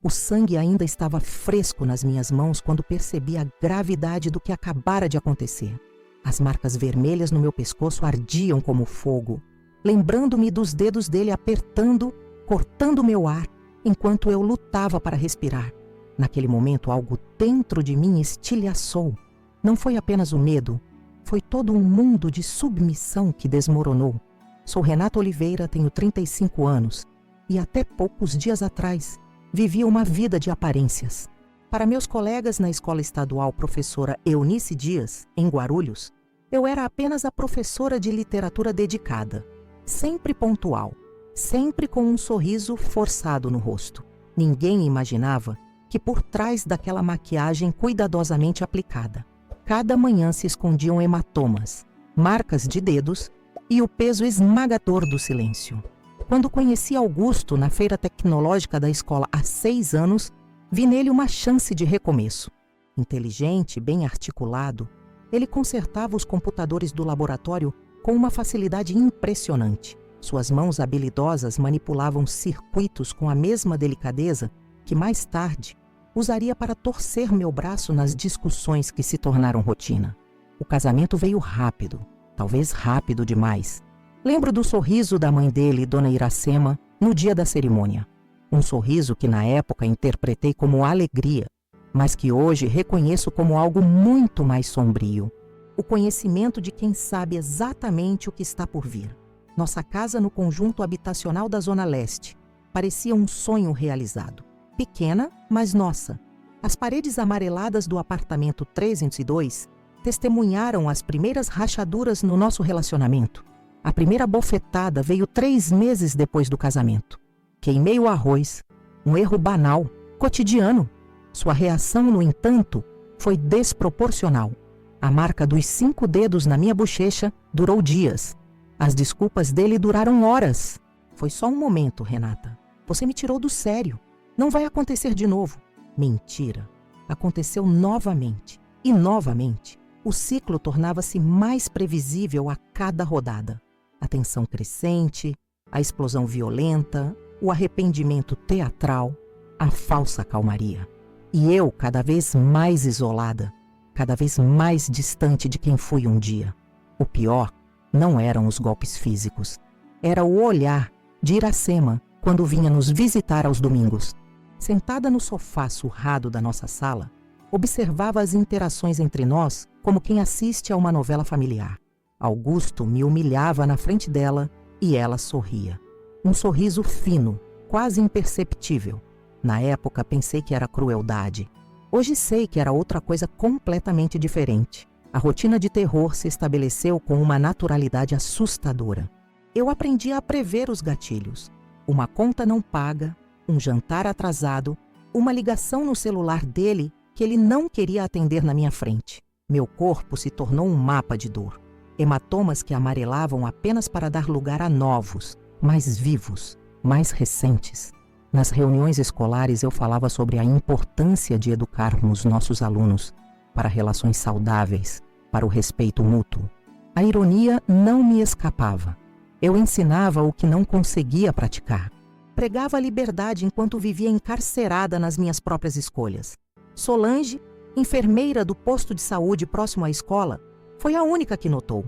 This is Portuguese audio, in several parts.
O sangue ainda estava fresco nas minhas mãos quando percebi a gravidade do que acabara de acontecer. As marcas vermelhas no meu pescoço ardiam como fogo, lembrando-me dos dedos dele apertando, cortando meu ar, enquanto eu lutava para respirar. Naquele momento, algo dentro de mim estilhaçou. Não foi apenas o medo, foi todo um mundo de submissão que desmoronou. Sou Renata Oliveira, tenho 35 anos e até poucos dias atrás vivia uma vida de aparências. Para meus colegas na escola estadual professora Eunice Dias, em Guarulhos, eu era apenas a professora de literatura dedicada, sempre pontual, sempre com um sorriso forçado no rosto. Ninguém imaginava que por trás daquela maquiagem cuidadosamente aplicada, cada manhã se escondiam hematomas, marcas de dedos e o peso esmagador do silêncio. Quando conheci Augusto na feira tecnológica da escola há 6 anos, vi nele uma chance de recomeço. Inteligente, bem articulado, ele consertava os computadores do laboratório com uma facilidade impressionante. Suas mãos habilidosas manipulavam circuitos com a mesma delicadeza que mais tarde usaria para torcer meu braço nas discussões que se tornaram rotina. O casamento veio rápido, talvez rápido demais. Lembro do sorriso da mãe dele, Dona Iracema, no dia da cerimônia. Um sorriso que na época interpretei como alegria, mas que hoje reconheço como algo muito mais sombrio. O conhecimento de quem sabe exatamente o que está por vir. Nossa casa no conjunto habitacional da Zona Leste parecia um sonho realizado. Pequena, mas nossa. As paredes amareladas do apartamento 302 testemunharam as primeiras rachaduras no nosso relacionamento. A primeira bofetada veio 3 meses depois do casamento. Queimei o arroz, um erro banal, cotidiano. Sua reação, no entanto, foi desproporcional. A marca dos 5 dedos na minha bochecha durou dias. As desculpas dele duraram horas. Foi só um momento, Renata. Você me tirou do sério. Não vai acontecer de novo. Mentira. Aconteceu novamente. E novamente. O ciclo tornava-se mais previsível a cada rodada. A tensão crescente, a explosão violenta, o arrependimento teatral, a falsa calmaria. E eu cada vez mais isolada, cada vez mais distante de quem fui um dia. O pior não eram os golpes físicos. Era o olhar de Iracema quando vinha nos visitar aos domingos. Sentada no sofá surrado da nossa sala, observava as interações entre nós como quem assiste a uma novela familiar. Augusto me humilhava na frente dela e ela sorria. Um sorriso fino, quase imperceptível. Na época pensei que era crueldade. Hoje sei que era outra coisa completamente diferente. A rotina de terror se estabeleceu com uma naturalidade assustadora. Eu aprendi a prever os gatilhos. Uma conta não paga, um jantar atrasado, uma ligação no celular dele que ele não queria atender na minha frente. Meu corpo se tornou um mapa de dor. Hematomas que amarelavam apenas para dar lugar a novos, mais vivos, mais recentes. Nas reuniões escolares eu falava sobre a importância de educarmos nossos alunos para relações saudáveis, para o respeito mútuo. A ironia não me escapava. Eu ensinava o que não conseguia praticar. Pregava a liberdade enquanto vivia encarcerada nas minhas próprias escolhas. Solange, enfermeira do posto de saúde próximo à escola, foi a única que notou.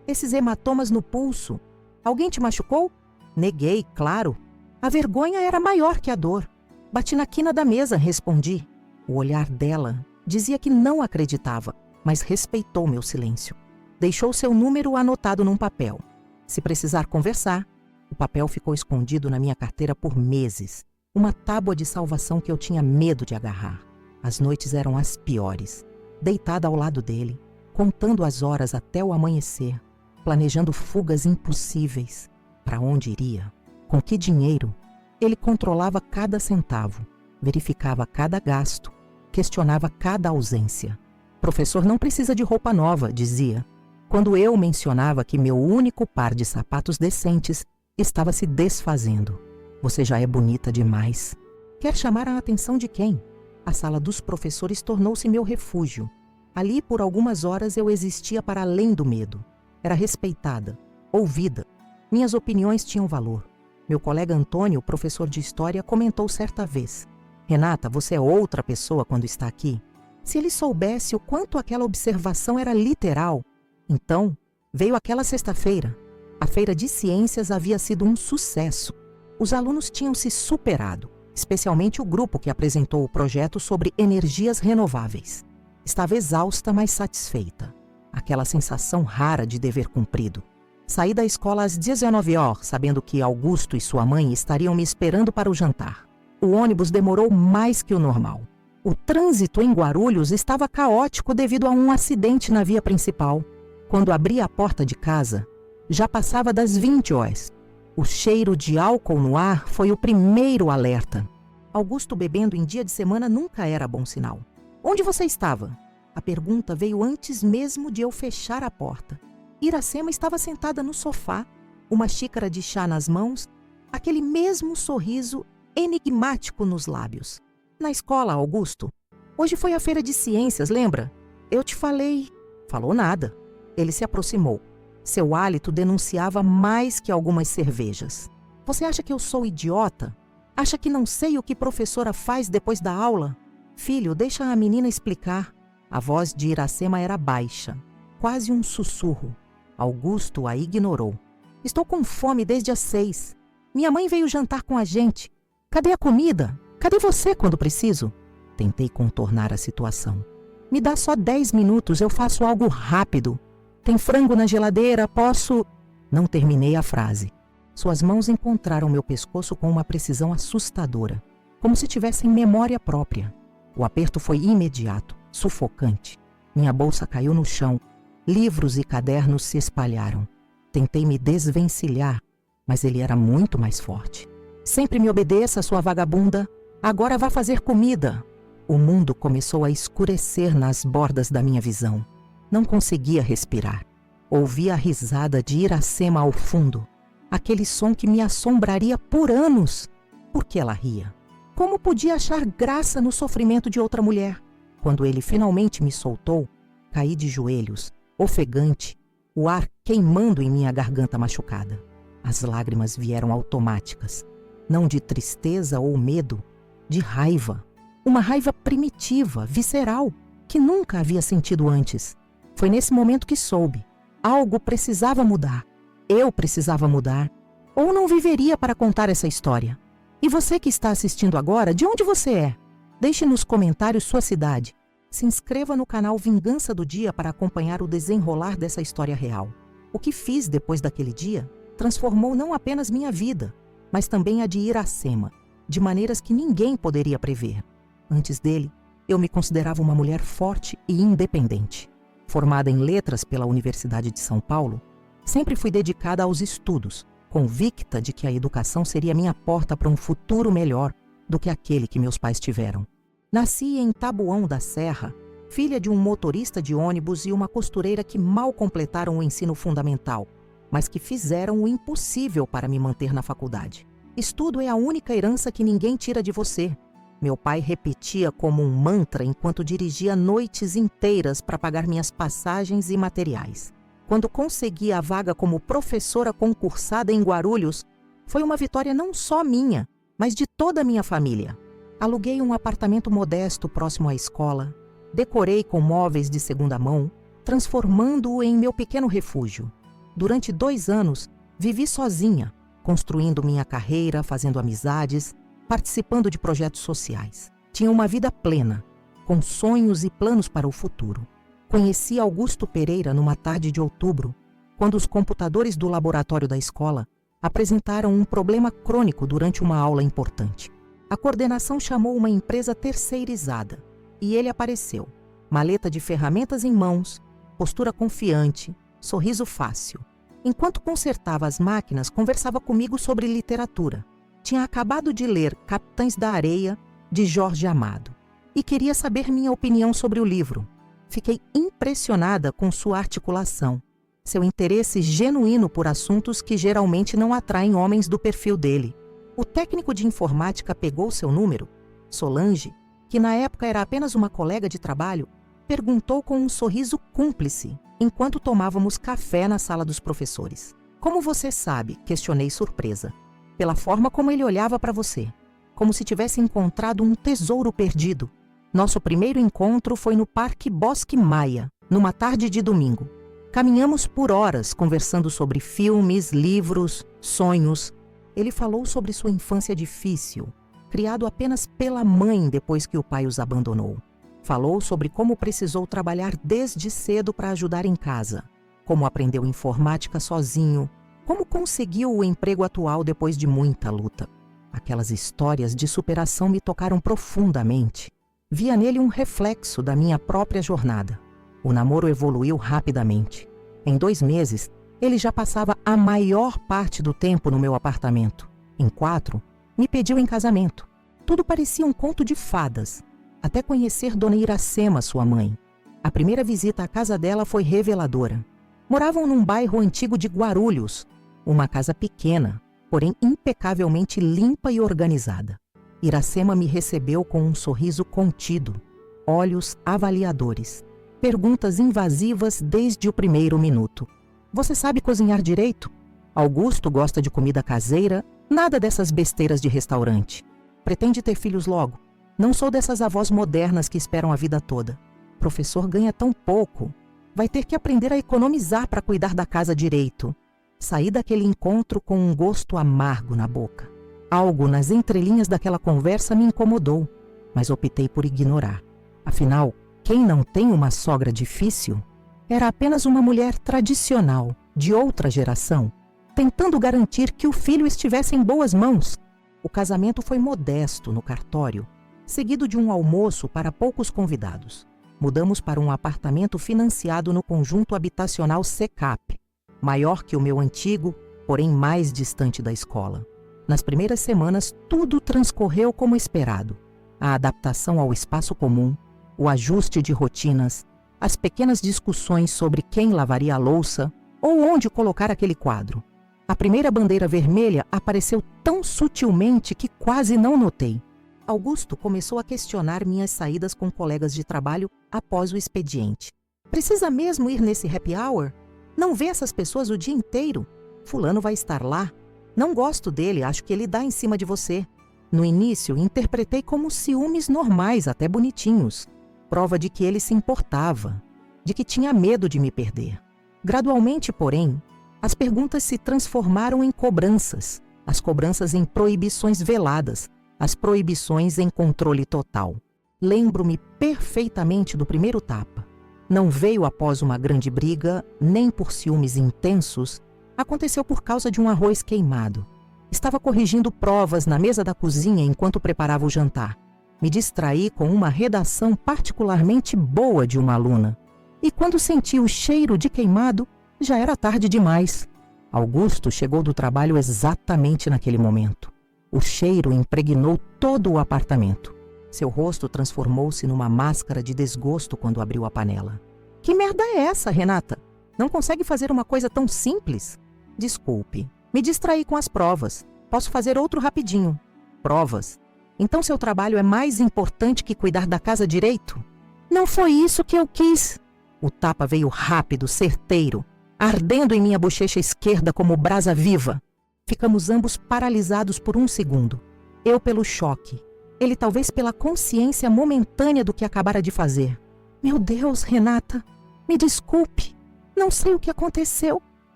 Esses hematomas no pulso. Alguém te machucou? Neguei, claro. A vergonha era maior que a dor. Bati na quina da mesa, respondi. O olhar dela dizia que não acreditava, mas respeitou meu silêncio. Deixou seu número anotado num papel. Se precisar conversar, o papel ficou escondido na minha carteira por meses. Uma tábua de salvação que eu tinha medo de agarrar. As noites eram as piores. Deitada ao lado dele, contando as horas até o amanhecer, planejando fugas impossíveis. Para onde iria? Com que dinheiro? Ele controlava cada centavo, verificava cada gasto, questionava cada ausência. Professor não precisa de roupa nova, dizia, quando eu mencionava que meu único par de sapatos decentes estava se desfazendo. Você já é bonita demais. Quer chamar a atenção de quem? A sala dos professores tornou-se meu refúgio. Ali, por algumas horas, eu existia para além do medo. Era respeitada, ouvida. Minhas opiniões tinham valor. Meu colega Antônio, professor de história, comentou certa vez: Renata, você é outra pessoa quando está aqui. Se ele soubesse o quanto aquela observação era literal. Então, veio aquela sexta-feira. A feira de ciências havia sido um sucesso. Os alunos tinham se superado, especialmente o grupo que apresentou o projeto sobre energias renováveis. Estava exausta, mas satisfeita. Aquela sensação rara de dever cumprido. Saí da escola às 19 horas, sabendo que Augusto e sua mãe estariam me esperando para o jantar. O ônibus demorou mais que o normal. O trânsito em Guarulhos estava caótico devido a um acidente na via principal. Quando abri a porta de casa, já passava das 20 horas. O cheiro de álcool no ar foi o primeiro alerta. Augusto bebendo em dia de semana nunca era bom sinal. Onde você estava? A pergunta veio antes mesmo de eu fechar a porta. Iracema estava sentada no sofá, uma xícara de chá nas mãos, aquele mesmo sorriso enigmático nos lábios. Na escola, Augusto. Hoje foi a feira de ciências, lembra? Eu te falei. Falou nada. Ele se aproximou. Seu hálito denunciava mais que algumas cervejas. Você acha que eu sou idiota? Acha que não sei o que professora faz depois da aula? Filho, deixa a menina explicar. A voz de Iracema era baixa, quase um sussurro. Augusto a ignorou. Estou com fome desde as 6. Minha mãe veio jantar com a gente. Cadê a comida? Cadê você quando preciso? Tentei contornar a situação. Me dá só 10 minutos, eu faço algo rápido. Tem frango na geladeira, posso... Não terminei a frase. Suas mãos encontraram meu pescoço com uma precisão assustadora, como se tivessem memória própria. O aperto foi imediato, sufocante. Minha bolsa caiu no chão. Livros e cadernos se espalharam. Tentei me desvencilhar, mas ele era muito mais forte. Sempre me obedeça, sua vagabunda. Agora vá fazer comida. O mundo começou a escurecer nas bordas da minha visão. Não conseguia respirar. Ouvi a risada de Iracema ao fundo. Aquele som que me assombraria por anos. Por que ela ria? Como podia achar graça no sofrimento de outra mulher? Quando ele finalmente me soltou, caí de joelhos, ofegante, o ar queimando em minha garganta machucada. As lágrimas vieram automáticas, não de tristeza ou medo, de raiva. Uma raiva primitiva, visceral, que nunca havia sentido antes. Foi nesse momento que soube. Algo precisava mudar. Eu precisava mudar. Ou não viveria para contar essa história. E você que está assistindo agora, de onde você é? Deixe nos comentários sua cidade. Se inscreva no canal Vingança do Dia para acompanhar o desenrolar dessa história real. O que fiz depois daquele dia transformou não apenas minha vida, mas também a de Iracema, de maneiras que ninguém poderia prever. Antes dele, eu me considerava uma mulher forte e independente. Formada em letras pela Universidade de São Paulo, sempre fui dedicada aos estudos, convicta de que a educação seria minha porta para um futuro melhor do que aquele que meus pais tiveram. Nasci em Taboão da Serra, filha de um motorista de ônibus e uma costureira que mal completaram o ensino fundamental, mas que fizeram o impossível para me manter na faculdade. Estudo é a única herança que ninguém tira de você. Meu pai repetia como um mantra enquanto dirigia noites inteiras para pagar minhas passagens e materiais. Quando consegui a vaga como professora concursada em Guarulhos, foi uma vitória não só minha, mas de toda a minha família. Aluguei um apartamento modesto próximo à escola, decorei com móveis de segunda mão, transformando-o em meu pequeno refúgio. Durante 2 anos, vivi sozinha, construindo minha carreira, fazendo amizades, participando de projetos sociais. Tinha uma vida plena, com sonhos e planos para o futuro. Conheci Augusto Pereira numa tarde de outubro, quando os computadores do laboratório da escola apresentaram um problema crônico durante uma aula importante. A coordenação chamou uma empresa terceirizada e ele apareceu. Maleta de ferramentas em mãos, postura confiante, sorriso fácil. Enquanto consertava as máquinas, conversava comigo sobre literatura. Tinha acabado de ler Capitães da Areia, de Jorge Amado, e queria saber minha opinião sobre o livro. Fiquei impressionada com sua articulação, seu interesse genuíno por assuntos que geralmente não atraem homens do perfil dele. O técnico de informática pegou seu número. Solange, que na época era apenas uma colega de trabalho, perguntou com um sorriso cúmplice, enquanto tomávamos café na sala dos professores. Como você sabe? Questionei surpresa. Pela forma como ele olhava para você. como se tivesse encontrado um tesouro perdido. Nosso primeiro encontro foi no Parque Bosque Maia, numa tarde de domingo. Caminhamos por horas conversando sobre filmes, livros, sonhos. Ele falou sobre sua infância difícil, criado apenas pela mãe depois que o pai os abandonou. Falou sobre como precisou trabalhar desde cedo para ajudar em casa, como aprendeu informática sozinho, como conseguiu o emprego atual depois de muita luta. Aquelas histórias de superação me tocaram profundamente. Via nele um reflexo da minha própria jornada. O namoro evoluiu rapidamente. Em 2 meses, ele já passava a maior parte do tempo no meu apartamento. Em 4, me pediu em casamento. Tudo parecia um conto de fadas, até conhecer Dona Iracema, sua mãe. A primeira visita à casa dela foi reveladora. Moravam num bairro antigo de Guarulhos, uma casa pequena, porém impecavelmente limpa e organizada. Iracema me recebeu com um sorriso contido, olhos avaliadores, perguntas invasivas desde o primeiro minuto. Você sabe cozinhar direito? Augusto gosta de comida caseira, nada dessas besteiras de restaurante. Pretende ter filhos logo? Não sou dessas avós modernas que esperam a vida toda. Professor ganha tão pouco. Vai ter que aprender a economizar para cuidar da casa direito. Saí daquele encontro com um gosto amargo na boca. Algo nas entrelinhas daquela conversa me incomodou, mas optei por ignorar. Afinal, quem não tem uma sogra difícil era apenas uma mulher tradicional, de outra geração, tentando garantir que o filho estivesse em boas mãos. O casamento foi modesto no cartório, seguido de um almoço para poucos convidados. Mudamos para um apartamento financiado no conjunto habitacional Secap, maior que o meu antigo, porém mais distante da escola. Nas primeiras semanas, tudo transcorreu como esperado. A adaptação ao espaço comum, o ajuste de rotinas, as pequenas discussões sobre quem lavaria a louça ou onde colocar aquele quadro. A primeira bandeira vermelha apareceu tão sutilmente que quase não notei. Augusto começou a questionar minhas saídas com colegas de trabalho após o expediente. Precisa mesmo ir nesse happy hour? Não vê essas pessoas o dia inteiro? Fulano vai estar lá? Não gosto dele, acho que ele dá em cima de você. No início, interpretei como ciúmes normais, até bonitinhos. Prova de que ele se importava, de que tinha medo de me perder. Gradualmente, porém, as perguntas se transformaram em cobranças, as cobranças em proibições veladas, as proibições em controle total. Lembro-me perfeitamente do primeiro tapa. Não veio após uma grande briga, nem por ciúmes intensos. Aconteceu por causa de um arroz queimado. Estava corrigindo provas na mesa da cozinha enquanto preparava o jantar. Me distraí com uma redação particularmente boa de uma aluna. E quando senti o cheiro de queimado, já era tarde demais. Augusto chegou do trabalho exatamente naquele momento. O cheiro impregnou todo o apartamento. Seu rosto transformou-se numa máscara de desgosto quando abriu a panela. Que merda é essa, Renata? Não consegue fazer uma coisa tão simples? Desculpe, me distraí com as provas. Posso fazer outro rapidinho. Provas? Então seu trabalho é mais importante que cuidar da casa direito? Não foi isso que eu quis. O tapa veio rápido, certeiro, ardendo em minha bochecha esquerda como brasa viva. Ficamos ambos paralisados por um segundo. Eu pelo choque. Ele talvez pela consciência momentânea do que acabara de fazer. Meu Deus, Renata, me desculpe. Não sei o que aconteceu.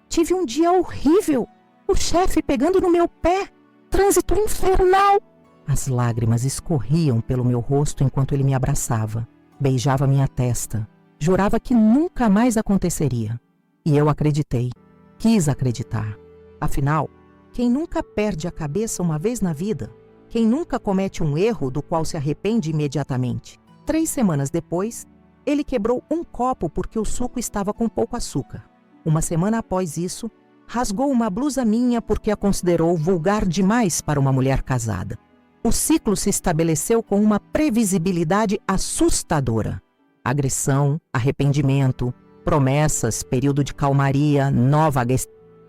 Tive um dia horrível. O chefe pegando no meu pé. Trânsito infernal. As lágrimas escorriam pelo meu rosto enquanto ele me abraçava. Beijava minha testa. Jurava que nunca mais aconteceria. E eu acreditei. Quis acreditar. Afinal, quem nunca perde a cabeça uma vez na vida? Quem nunca comete um erro do qual se arrepende imediatamente? 3 semanas depois, ele quebrou um copo porque o suco estava com pouco açúcar. Uma semana após isso, rasgou uma blusa minha porque a considerou vulgar demais para uma mulher casada. O ciclo se estabeleceu com uma previsibilidade assustadora. Agressão, arrependimento, promessas, período de calmaria, nova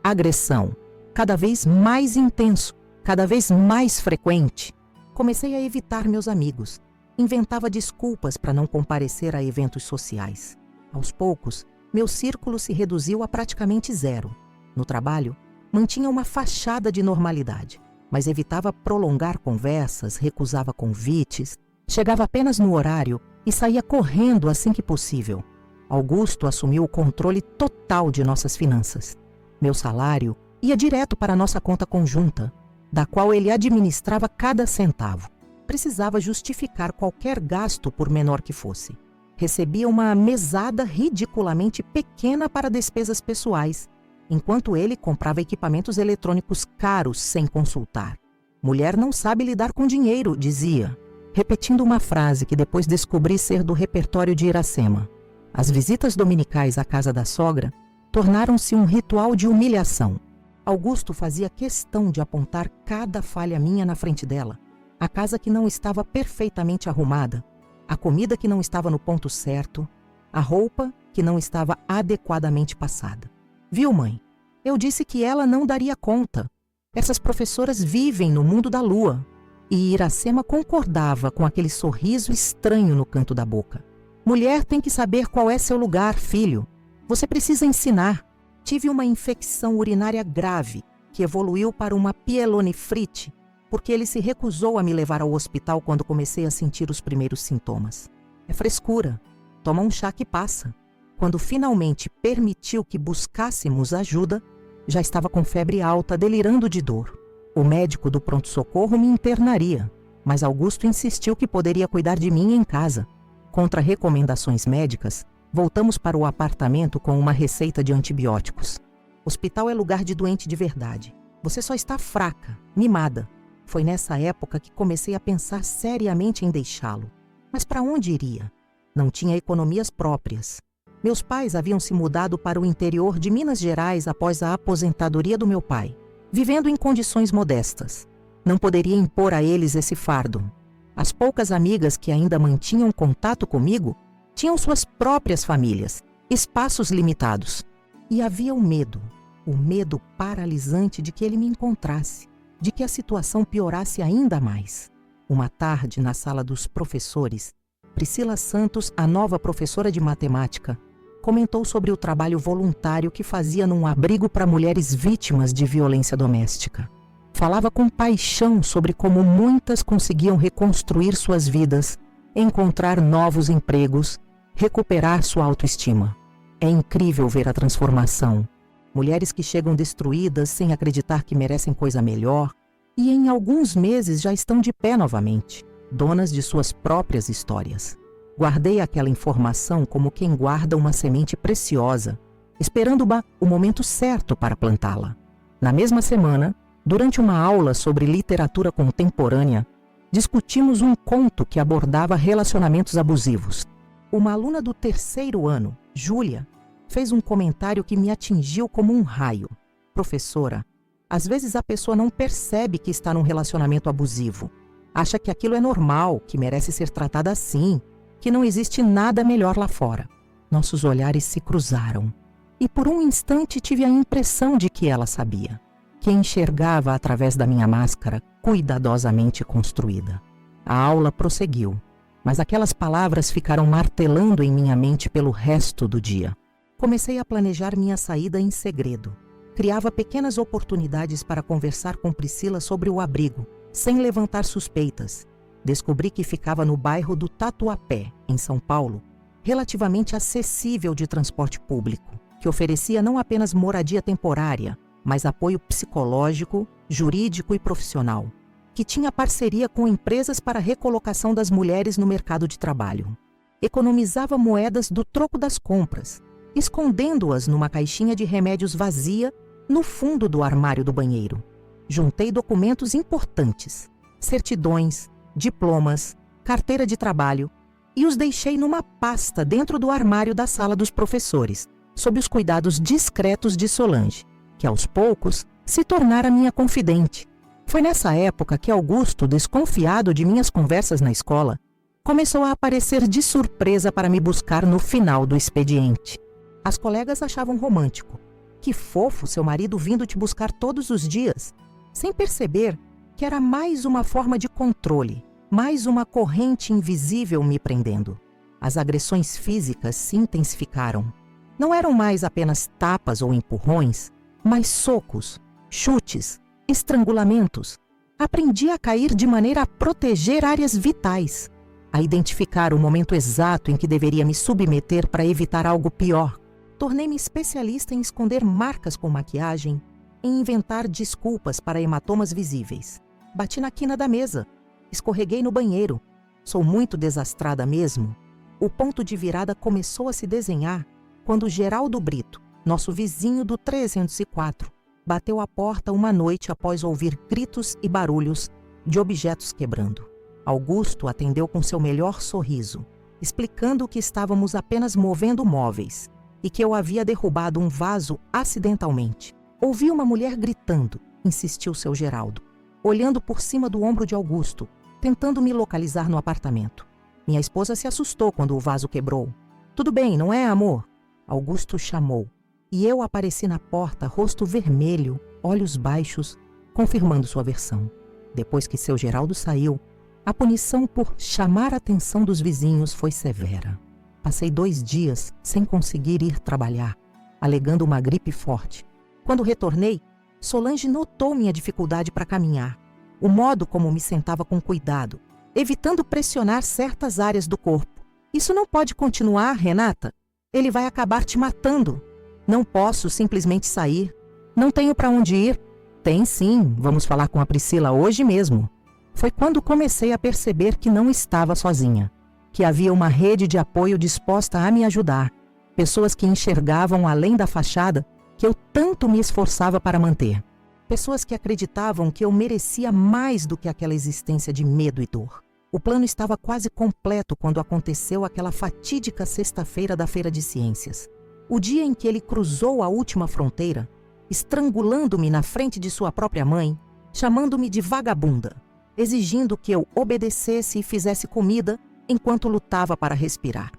agressão. Cada vez mais intenso, cada vez mais frequente. Comecei a evitar meus amigos. Inventava desculpas para não comparecer a eventos sociais. Aos poucos, meu círculo se reduziu a praticamente zero. No trabalho, mantinha uma fachada de normalidade. mas evitava prolongar conversas, recusava convites, chegava apenas no horário e saía correndo assim que possível. Augusto assumiu o controle total de nossas finanças. Meu salário ia direto para a nossa conta conjunta, da qual ele administrava cada centavo. Precisava justificar qualquer gasto, por menor que fosse. Recebia uma mesada ridiculamente pequena para despesas pessoais, enquanto ele comprava equipamentos eletrônicos caros sem consultar. Mulher não sabe lidar com dinheiro, dizia, repetindo uma frase que depois descobri ser do repertório de Iracema. As visitas dominicais à casa da sogra tornaram-se um ritual de humilhação. Augusto fazia questão de apontar cada falha minha na frente dela. A casa que não estava perfeitamente arrumada, a comida que não estava no ponto certo, a roupa que não estava adequadamente passada. Viu, mãe? Eu disse que ela não daria conta. Essas professoras vivem no mundo da lua. E Iracema concordava com aquele sorriso estranho no canto da boca. Mulher tem que saber qual é seu lugar, filho. Você precisa ensinar. Tive uma infecção urinária grave, que evoluiu para uma pielonefrite, porque ele se recusou a me levar ao hospital quando comecei a sentir os primeiros sintomas. É frescura. Toma um chá que passa. Quando finalmente permitiu que buscássemos ajuda, já estava com febre alta, delirando de dor. O médico do pronto-socorro me internaria, mas Augusto insistiu que poderia cuidar de mim em casa. Contra recomendações médicas, voltamos para o apartamento com uma receita de antibióticos. Hospital é lugar de doente de verdade. Você só está fraca, mimada. Foi nessa época que comecei a pensar seriamente em deixá-lo. Mas para onde iria? Não tinha economias próprias. Meus pais haviam se mudado para o interior de Minas Gerais após a aposentadoria do meu pai, vivendo em condições modestas. Não poderia impor a eles esse fardo. As poucas amigas que ainda mantinham contato comigo tinham suas próprias famílias, espaços limitados. E havia o medo paralisante de que ele me encontrasse, de que a situação piorasse ainda mais. Uma tarde, na sala dos professores, Priscila Santos, a nova professora de matemática, comentou sobre o trabalho voluntário que fazia num abrigo para mulheres vítimas de violência doméstica. Falava com paixão sobre como muitas conseguiam reconstruir suas vidas, encontrar novos empregos, recuperar sua autoestima. É incrível ver a transformação. Mulheres que chegam destruídas sem acreditar que merecem coisa melhor e em alguns meses já estão de pé novamente, donas de suas próprias histórias. Guardei aquela informação como quem guarda uma semente preciosa, esperando o momento certo para plantá-la. Na mesma semana, durante uma aula sobre literatura contemporânea, discutimos um conto que abordava relacionamentos abusivos. Uma aluna do 3º ano, Júlia, fez um comentário que me atingiu como um raio. Professora, às vezes a pessoa não percebe que está num relacionamento abusivo. Acha que aquilo é normal, que merece ser tratada assim, que não existe nada melhor lá fora. Nossos olhares se cruzaram. E por um instante tive a impressão de que ela sabia, que enxergava através da minha máscara cuidadosamente construída. A aula prosseguiu, mas aquelas palavras ficaram martelando em minha mente pelo resto do dia. Comecei a planejar minha saída em segredo. Criava pequenas oportunidades para conversar com Priscila sobre o abrigo, sem levantar suspeitas. Descobri que ficava no bairro do Tatuapé, em São Paulo, relativamente acessível de transporte público, que oferecia não apenas moradia temporária, mas apoio psicológico, jurídico e profissional, que tinha parceria com empresas para a recolocação das mulheres no mercado de trabalho. Economizava moedas do troco das compras, escondendo-as numa caixinha de remédios vazia no fundo do armário do banheiro. Juntei documentos importantes, certidões, diplomas, carteira de trabalho, e os deixei numa pasta dentro do armário da sala dos professores, sob os cuidados discretos de Solange, que aos poucos se tornara minha confidente. Foi nessa época que Augusto, desconfiado de minhas conversas na escola, começou a aparecer de surpresa para me buscar no final do expediente. As colegas achavam romântico. Que fofo seu marido vindo te buscar todos os dias, sem perceber que era mais uma forma de controle, mais uma corrente invisível me prendendo. As agressões físicas se intensificaram. Não eram mais apenas tapas ou empurrões, mas socos, chutes, estrangulamentos. Aprendi a cair de maneira a proteger áreas vitais, a identificar o momento exato em que deveria me submeter para evitar algo pior. Tornei-me especialista em esconder marcas com maquiagem, em inventar desculpas para hematomas visíveis. Bati na quina da mesa, escorreguei no banheiro. Sou muito desastrada mesmo. O ponto de virada começou a se desenhar quando Geraldo Brito, nosso vizinho do 304, bateu à porta uma noite após ouvir gritos e barulhos de objetos quebrando. Augusto atendeu com seu melhor sorriso, explicando que estávamos apenas movendo móveis e que eu havia derrubado um vaso acidentalmente. Ouvi uma mulher gritando, insistiu seu Geraldo, olhando por cima do ombro de Augusto, tentando me localizar no apartamento. Minha esposa se assustou quando o vaso quebrou. Tudo bem, não é, amor? Augusto chamou, e eu apareci na porta, rosto vermelho, olhos baixos, confirmando sua versão. Depois que seu Geraldo saiu, a punição por chamar a atenção dos vizinhos foi severa. Passei 2 dias sem conseguir ir trabalhar, alegando uma gripe forte. Quando retornei, Solange notou minha dificuldade para caminhar, o modo como me sentava com cuidado, evitando pressionar certas áreas do corpo. Isso não pode continuar, Renata. Ele vai acabar te matando. Não posso simplesmente sair. Não tenho para onde ir. Tem sim, vamos falar com a Priscila hoje mesmo. Foi quando comecei a perceber que não estava sozinha, que havia uma rede de apoio disposta a me ajudar, pessoas que enxergavam além da fachada que eu tanto me esforçava para manter, pessoas que acreditavam que eu merecia mais do que aquela existência de medo e dor. O plano estava quase completo quando aconteceu aquela fatídica sexta-feira da Feira de Ciências, o dia em que ele cruzou a última fronteira, estrangulando-me na frente de sua própria mãe, chamando-me de vagabunda, exigindo que eu obedecesse e fizesse comida enquanto lutava para respirar.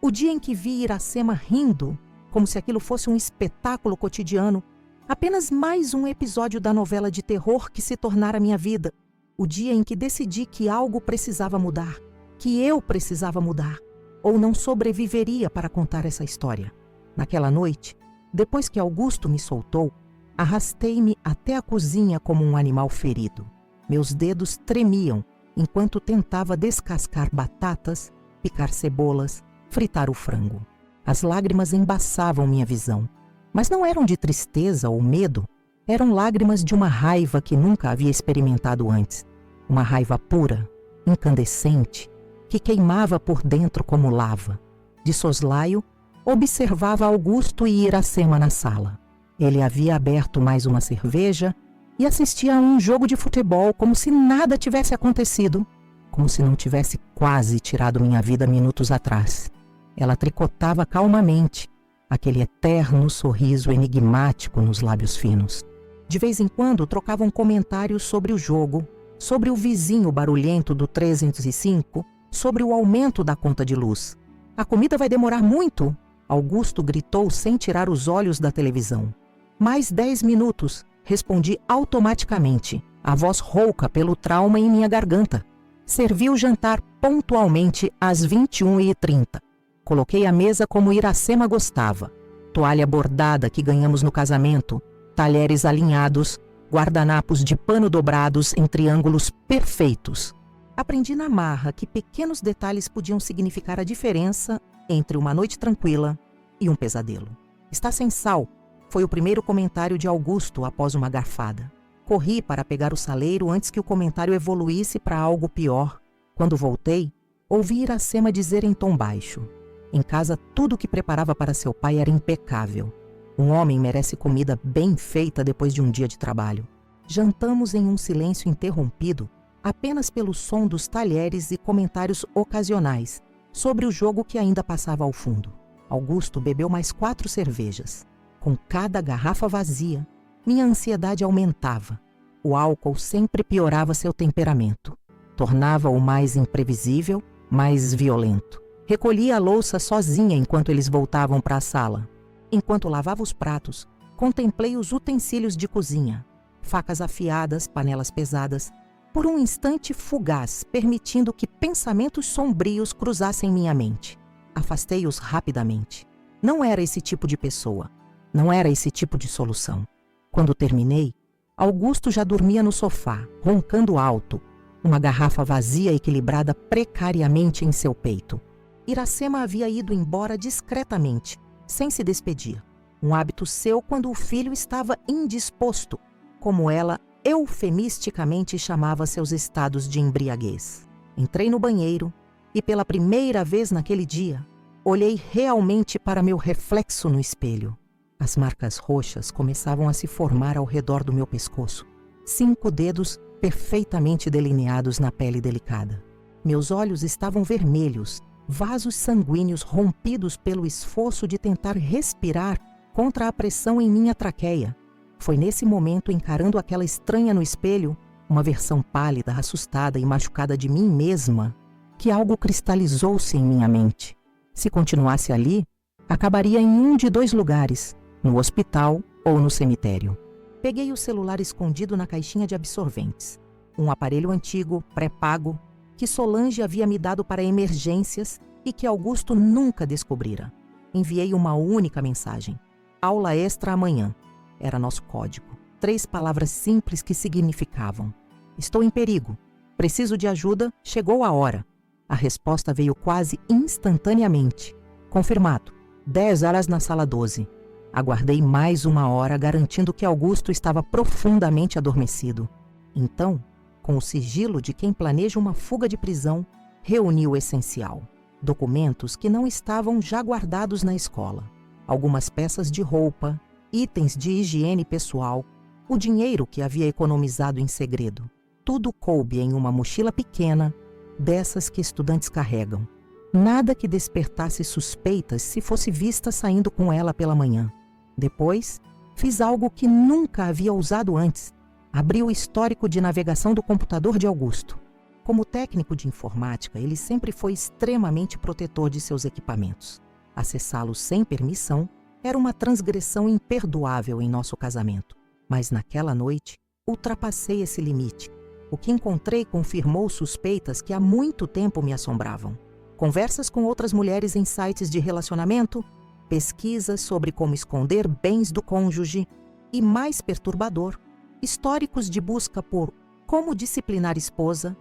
O dia em que vi Iracema rindo, como se aquilo fosse um espetáculo cotidiano, apenas mais um episódio da novela de terror que se tornara minha vida. O dia em que decidi que algo precisava mudar, que eu precisava mudar, ou não sobreviveria para contar essa história. Naquela noite, depois que Augusto me soltou, arrastei-me até a cozinha como um animal ferido. Meus dedos tremiam enquanto tentava descascar batatas, picar cebolas, fritar o frango. As lágrimas embaçavam minha visão, mas não eram de tristeza ou medo, eram lágrimas de uma raiva que nunca havia experimentado antes. Uma raiva pura, incandescente, que queimava por dentro como lava. De soslaio, observava Augusto e Iracema na sala. Ele havia aberto mais uma cerveja e assistia a um jogo de futebol como se nada tivesse acontecido, como se não tivesse quase tirado minha vida minutos atrás. Ela tricotava calmamente, aquele eterno sorriso enigmático nos lábios finos. De vez em quando trocavam comentários sobre o jogo, sobre o vizinho barulhento do 305, sobre o aumento da conta de luz. A comida vai demorar muito, Augusto gritou sem tirar os olhos da televisão. Mais 10 minutos, respondi automaticamente, a voz rouca pelo trauma em minha garganta. Servi o jantar pontualmente às 21h30. Coloquei a mesa como Iracema gostava. Toalha bordada que ganhamos no casamento, talheres alinhados, guardanapos de pano dobrados em triângulos perfeitos. Aprendi na marra que pequenos detalhes podiam significar a diferença entre uma noite tranquila e um pesadelo. Está sem sal, foi o primeiro comentário de Augusto após uma garfada. Corri para pegar o saleiro antes que o comentário evoluísse para algo pior. Quando voltei, ouvi Iracema dizer em tom baixo: em casa, tudo o que preparava para seu pai era impecável. Um homem merece comida bem feita depois de um dia de trabalho. Jantamos em um silêncio interrompido apenas pelo som dos talheres e comentários ocasionais sobre o jogo que ainda passava ao fundo. Augusto bebeu mais 4 cervejas. Com cada garrafa vazia, minha ansiedade aumentava. O álcool sempre piorava seu temperamento. Tornava-o mais imprevisível, mais violento. Recolhia a louça sozinha enquanto eles voltavam para a sala. Enquanto lavava os pratos, contemplei os utensílios de cozinha. Facas afiadas, panelas pesadas. Por um instante fugaz, permitindo que pensamentos sombrios cruzassem minha mente. Afastei-os rapidamente. Não era esse tipo de pessoa. Não era esse tipo de solução. Quando terminei, Augusto já dormia no sofá, roncando alto, uma garrafa vazia equilibrada precariamente em seu peito. Iracema havia ido embora discretamente, sem se despedir. Um hábito seu quando o filho estava indisposto, como ela eufemisticamente chamava seus estados de embriaguez. Entrei no banheiro e, pela primeira vez naquele dia, olhei realmente para meu reflexo no espelho. As marcas roxas começavam a se formar ao redor do meu pescoço. 5 dedos perfeitamente delineados na pele delicada. Meus olhos estavam vermelhos, vasos sanguíneos rompidos pelo esforço de tentar respirar contra a pressão em minha traqueia. Foi nesse momento, encarando aquela estranha no espelho, uma versão pálida, assustada e machucada de mim mesma, que algo cristalizou-se em minha mente. Se continuasse ali, acabaria em um de 2 lugares, no hospital ou no cemitério. Peguei o celular escondido na caixinha de absorventes. Um aparelho antigo, pré-pago, que Solange havia me dado para emergências e que Augusto nunca descobrira. Enviei uma única mensagem. Aula extra amanhã. Era nosso código. 3 palavras simples que significavam: estou em perigo. Preciso de ajuda. Chegou a hora. A resposta veio quase instantaneamente. Confirmado. 10 horas na sala 12. Aguardei mais 1 hora, garantindo que Augusto estava profundamente adormecido. Então, com o sigilo de quem planeja uma fuga de prisão, reuni o essencial. Documentos que não estavam já guardados na escola. Algumas peças de roupa, itens de higiene pessoal, o dinheiro que havia economizado em segredo. Tudo coube em uma mochila pequena, dessas que estudantes carregam. Nada que despertasse suspeitas se fosse vista saindo com ela pela manhã. Depois, fiz algo que nunca havia usado antes. Abri o histórico de navegação do computador de Augusto. Como técnico de informática, ele sempre foi extremamente protetor de seus equipamentos. Acessá-los sem permissão era uma transgressão imperdoável em nosso casamento. Mas naquela noite, ultrapassei esse limite. O que encontrei confirmou suspeitas que há muito tempo me assombravam. Conversas com outras mulheres em sites de relacionamento, pesquisas sobre como esconder bens do cônjuge e, mais perturbador, históricos de busca por como disciplinar esposa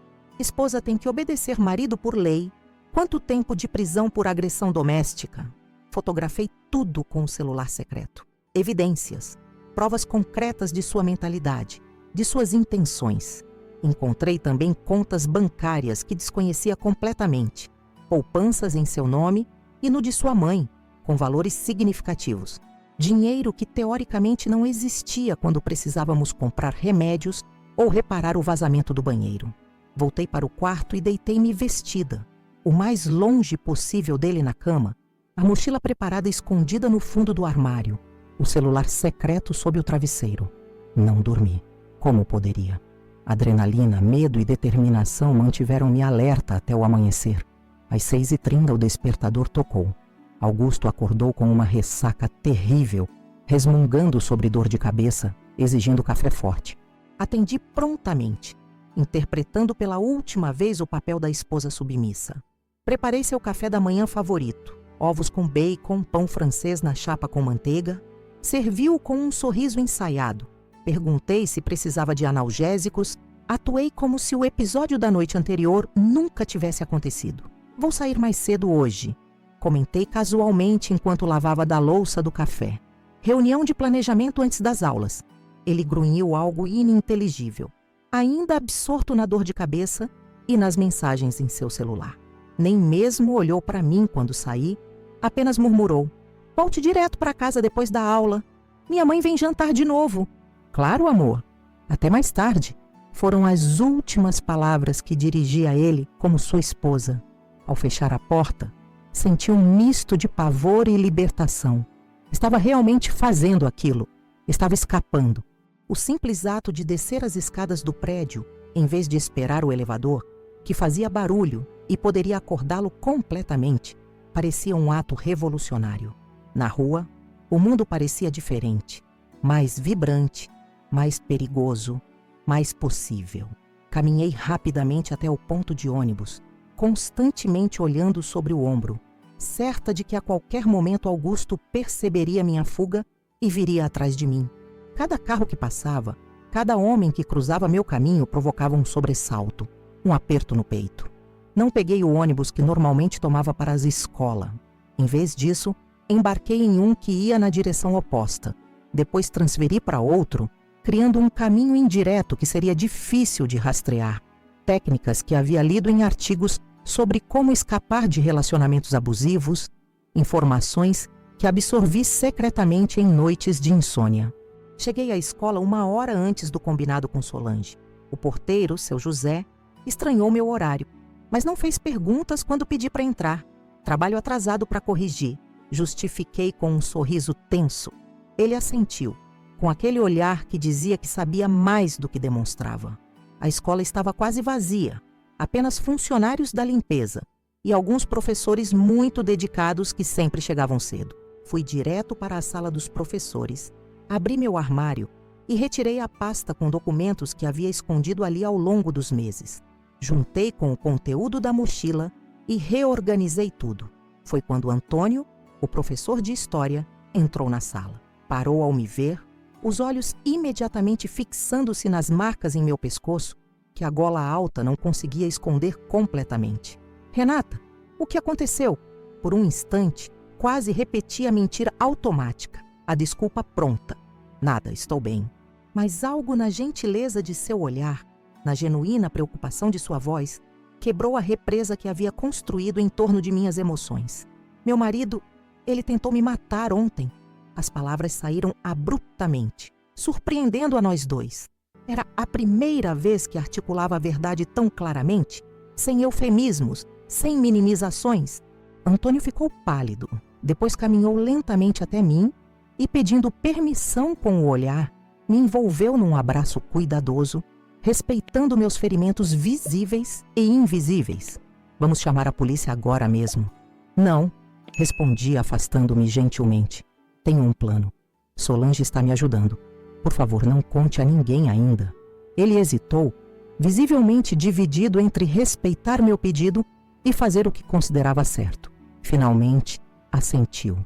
tem que obedecer marido por lei, quanto tempo de prisão por agressão doméstica. Fotografei tudo com o celular secreto. Evidências, provas concretas de sua mentalidade, de suas intenções. Encontrei também contas bancárias que desconhecia completamente, poupanças em seu nome e no de sua mãe, com valores significativos. Dinheiro que teoricamente não existia quando precisávamos comprar remédios ou reparar o vazamento do banheiro. Voltei para o quarto e deitei-me vestida, o mais longe possível dele na cama, a mochila preparada escondida no fundo do armário, o celular secreto sob o travesseiro. Não dormi. Como poderia? Adrenalina, medo e determinação mantiveram-me alerta até o amanhecer. Às 6h30 o despertador tocou. Augusto acordou com uma ressaca terrível, resmungando sobre dor de cabeça, exigindo café forte. Atendi prontamente, interpretando pela última vez o papel da esposa submissa. Preparei seu café da manhã favorito, ovos com bacon, pão francês na chapa com manteiga. Servi-o com um sorriso ensaiado. Perguntei se precisava de analgésicos. Atuei como se o episódio da noite anterior nunca tivesse acontecido. Vou sair mais cedo hoje, comentei casualmente enquanto lavava da louça do café. Reunião de planejamento antes das aulas. Ele grunhiu algo ininteligível, ainda absorto na dor de cabeça e nas mensagens em seu celular. Nem mesmo olhou para mim quando saí, apenas murmurou: volte direto para casa depois da aula. Minha mãe vem jantar de novo. Claro, amor. Até mais tarde. Foram as últimas palavras que dirigi a ele como sua esposa. Ao fechar a porta, senti um misto de pavor e libertação. Estava realmente fazendo aquilo. Estava escapando. O simples ato de descer as escadas do prédio, em vez de esperar o elevador, que fazia barulho e poderia acordá-lo completamente, parecia um ato revolucionário. Na rua, o mundo parecia diferente, mais vibrante, mais perigoso, mais possível. Caminhei rapidamente até o ponto de ônibus, constantemente olhando sobre o ombro, certa de que a qualquer momento Augusto perceberia minha fuga e viria atrás de mim. Cada carro que passava Cada homem que cruzava meu caminho provocava um sobressalto, um aperto no peito. Não peguei o ônibus que normalmente tomava para a escola. Em vez disso, embarquei em um que ia na direção oposta. Depois transferi para outro, criando um caminho indireto que seria difícil de rastrear. Técnicas que havia lido em artigos sobre como escapar de relacionamentos abusivos, informações que absorvi secretamente em noites de insônia. Cheguei à escola 1 hora antes do combinado com Solange. O porteiro, seu José, estranhou meu horário, mas não fez perguntas quando pedi para entrar. Trabalho atrasado para corrigir. Justifiquei com um sorriso tenso. Ele assentiu, com aquele olhar que dizia que sabia mais do que demonstrava. A escola estava quase vazia, apenas funcionários da limpeza e alguns professores muito dedicados que sempre chegavam cedo. Fui direto para a sala dos professores, abri meu armário e retirei a pasta com documentos que havia escondido ali ao longo dos meses. Juntei com o conteúdo da mochila e reorganizei tudo. Foi quando Antônio, o professor de história, entrou na sala. Parou ao me ver, os olhos imediatamente fixando-se nas marcas em meu pescoço, que a gola alta não conseguia esconder completamente. Renata, o que aconteceu? Por um instante, quase repeti a mentira automática, a desculpa pronta. Nada, estou bem. Mas algo na gentileza de seu olhar, na genuína preocupação de sua voz, quebrou a represa que havia construído em torno de minhas emoções. Meu marido, ele tentou me matar ontem. As palavras saíram abruptamente, surpreendendo a nós dois. Era a primeira vez que articulava a verdade tão claramente, sem eufemismos, sem minimizações. Antônio ficou pálido, depois caminhou lentamente até mim e, pedindo permissão com o olhar, me envolveu num abraço cuidadoso, respeitando meus ferimentos visíveis e invisíveis. Vamos chamar a polícia agora mesmo. Não, respondi afastando-me gentilmente. Tenho um plano. Solange está me ajudando. Por favor, não conte a ninguém ainda. Ele hesitou, visivelmente dividido entre respeitar meu pedido e fazer o que considerava certo. Finalmente, assentiu.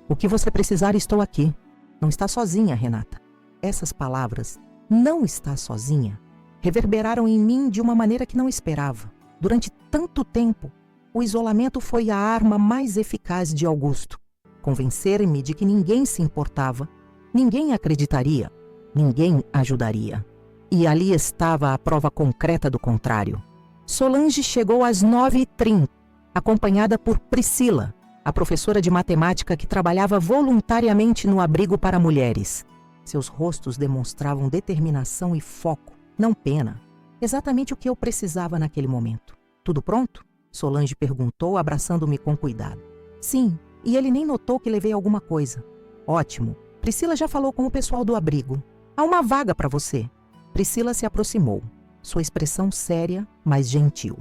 O que você precisar, estou aqui. Não está sozinha, Renata. Essas palavras, não está sozinha, reverberaram em mim de uma maneira que não esperava. Durante tanto tempo, o isolamento foi a arma mais eficaz de Augusto. Convencer-me de que ninguém se importava, ninguém acreditaria, ninguém ajudaria. E ali estava a prova concreta do contrário. Solange chegou às 9h30, acompanhada por Priscila, a professora de matemática que trabalhava voluntariamente no abrigo para mulheres. Seus rostos demonstravam determinação e foco, não pena. Exatamente o que eu precisava naquele momento. Tudo pronto? Solange perguntou, abraçando-me com cuidado. Sim, e ele nem notou que levei alguma coisa. Ótimo. Priscila já falou com o pessoal do abrigo. Há uma vaga para você. Priscila se aproximou, sua expressão séria, mas gentil.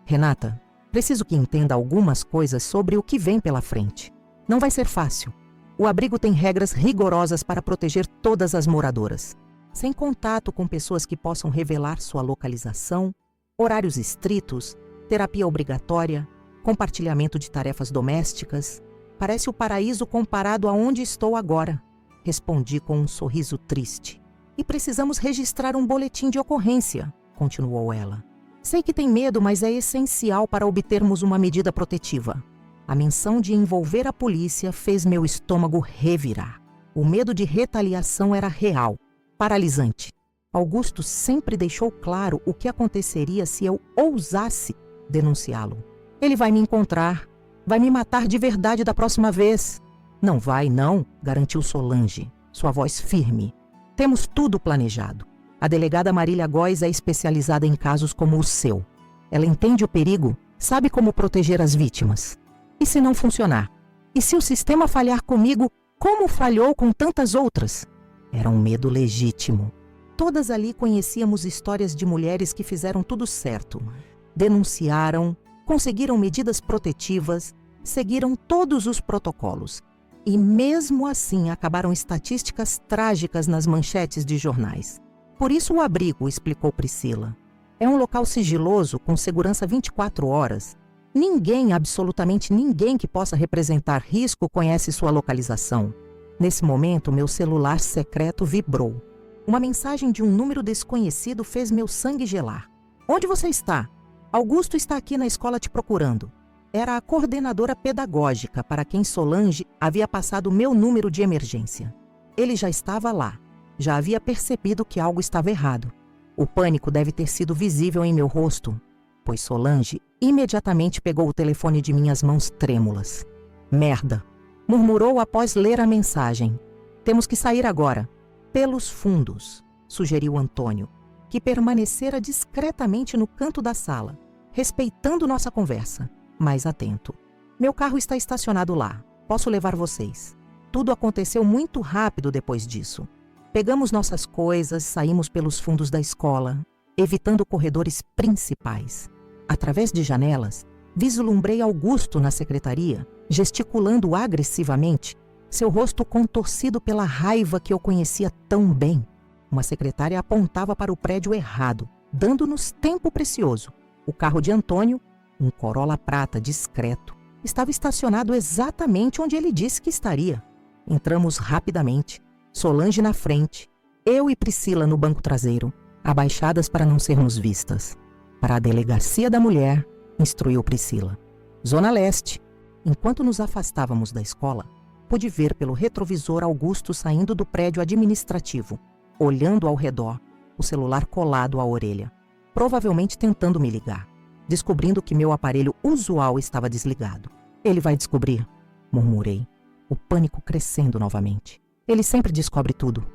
Renata, preciso que entenda algumas coisas sobre o que vem pela frente. Não vai ser fácil. O abrigo tem regras rigorosas para proteger todas as moradoras. Sem contato com pessoas que possam revelar sua localização, horários estritos, terapia obrigatória, compartilhamento de tarefas domésticas. Parece o paraíso comparado a onde estou agora. Respondi com um sorriso triste. E precisamos registrar um boletim de ocorrência, continuou ela. Sei que tem medo, mas é essencial para obtermos uma medida protetiva. A menção de envolver a polícia fez meu estômago revirar. O medo de retaliação era real, paralisante. Augusto sempre deixou claro o que aconteceria se eu ousasse denunciá-lo. Ele vai me encontrar, vai me matar de verdade da próxima vez. Não vai, não, garantiu Solange, sua voz firme. Temos tudo planejado. A delegada Marília Góes é especializada em casos como o seu. Ela entende o perigo, sabe como proteger as vítimas. E se não funcionar? E se o sistema falhar comigo, como falhou com tantas outras? Era um medo legítimo. Todas ali conhecíamos histórias de mulheres que fizeram tudo certo. Denunciaram, conseguiram medidas protetivas, seguiram todos os protocolos. E mesmo assim acabaram estatísticas trágicas nas manchetes de jornais. Por isso o abrigo, explicou Priscila. É um local sigiloso, com segurança 24 horas. Ninguém, absolutamente ninguém que possa representar risco conhece sua localização. Nesse momento, meu celular secreto vibrou. Uma mensagem de um número desconhecido fez meu sangue gelar. Onde você está? Augusto está aqui na escola te procurando. Era a coordenadora pedagógica para quem Solange havia passado meu número de emergência. Ele já estava lá. Já havia percebido que algo estava errado. O pânico deve ter sido visível em meu rosto, pois Solange imediatamente pegou o telefone de minhas mãos trêmulas. Merda! Murmurou após ler a mensagem. Temos que sair agora. Pelos fundos, sugeriu Antônio, que permanecera discretamente no canto da sala, respeitando nossa conversa, mas atento. Meu carro está estacionado lá. Posso levar vocês. Tudo aconteceu muito rápido depois disso. Pegamos nossas coisas, saímos pelos fundos da escola, evitando corredores principais. Através de janelas, vislumbrei Augusto na secretaria, gesticulando agressivamente, seu rosto contorcido pela raiva que eu conhecia tão bem. Uma secretária apontava para o prédio errado, dando-nos tempo precioso. O carro de Antônio, um Corolla prata discreto, estava estacionado exatamente onde ele disse que estaria. Entramos rapidamente, Solange na frente, eu e Priscila no banco traseiro, abaixadas para não sermos vistas. Para a delegacia da mulher, instruiu Priscila. Zona Leste. Enquanto nos afastávamos da escola, pude ver pelo retrovisor Augusto saindo do prédio administrativo, olhando ao redor, o celular colado à orelha, provavelmente tentando me ligar, descobrindo que meu aparelho usual estava desligado. Ele vai descobrir, murmurei, o pânico crescendo novamente. Ele sempre descobre tudo.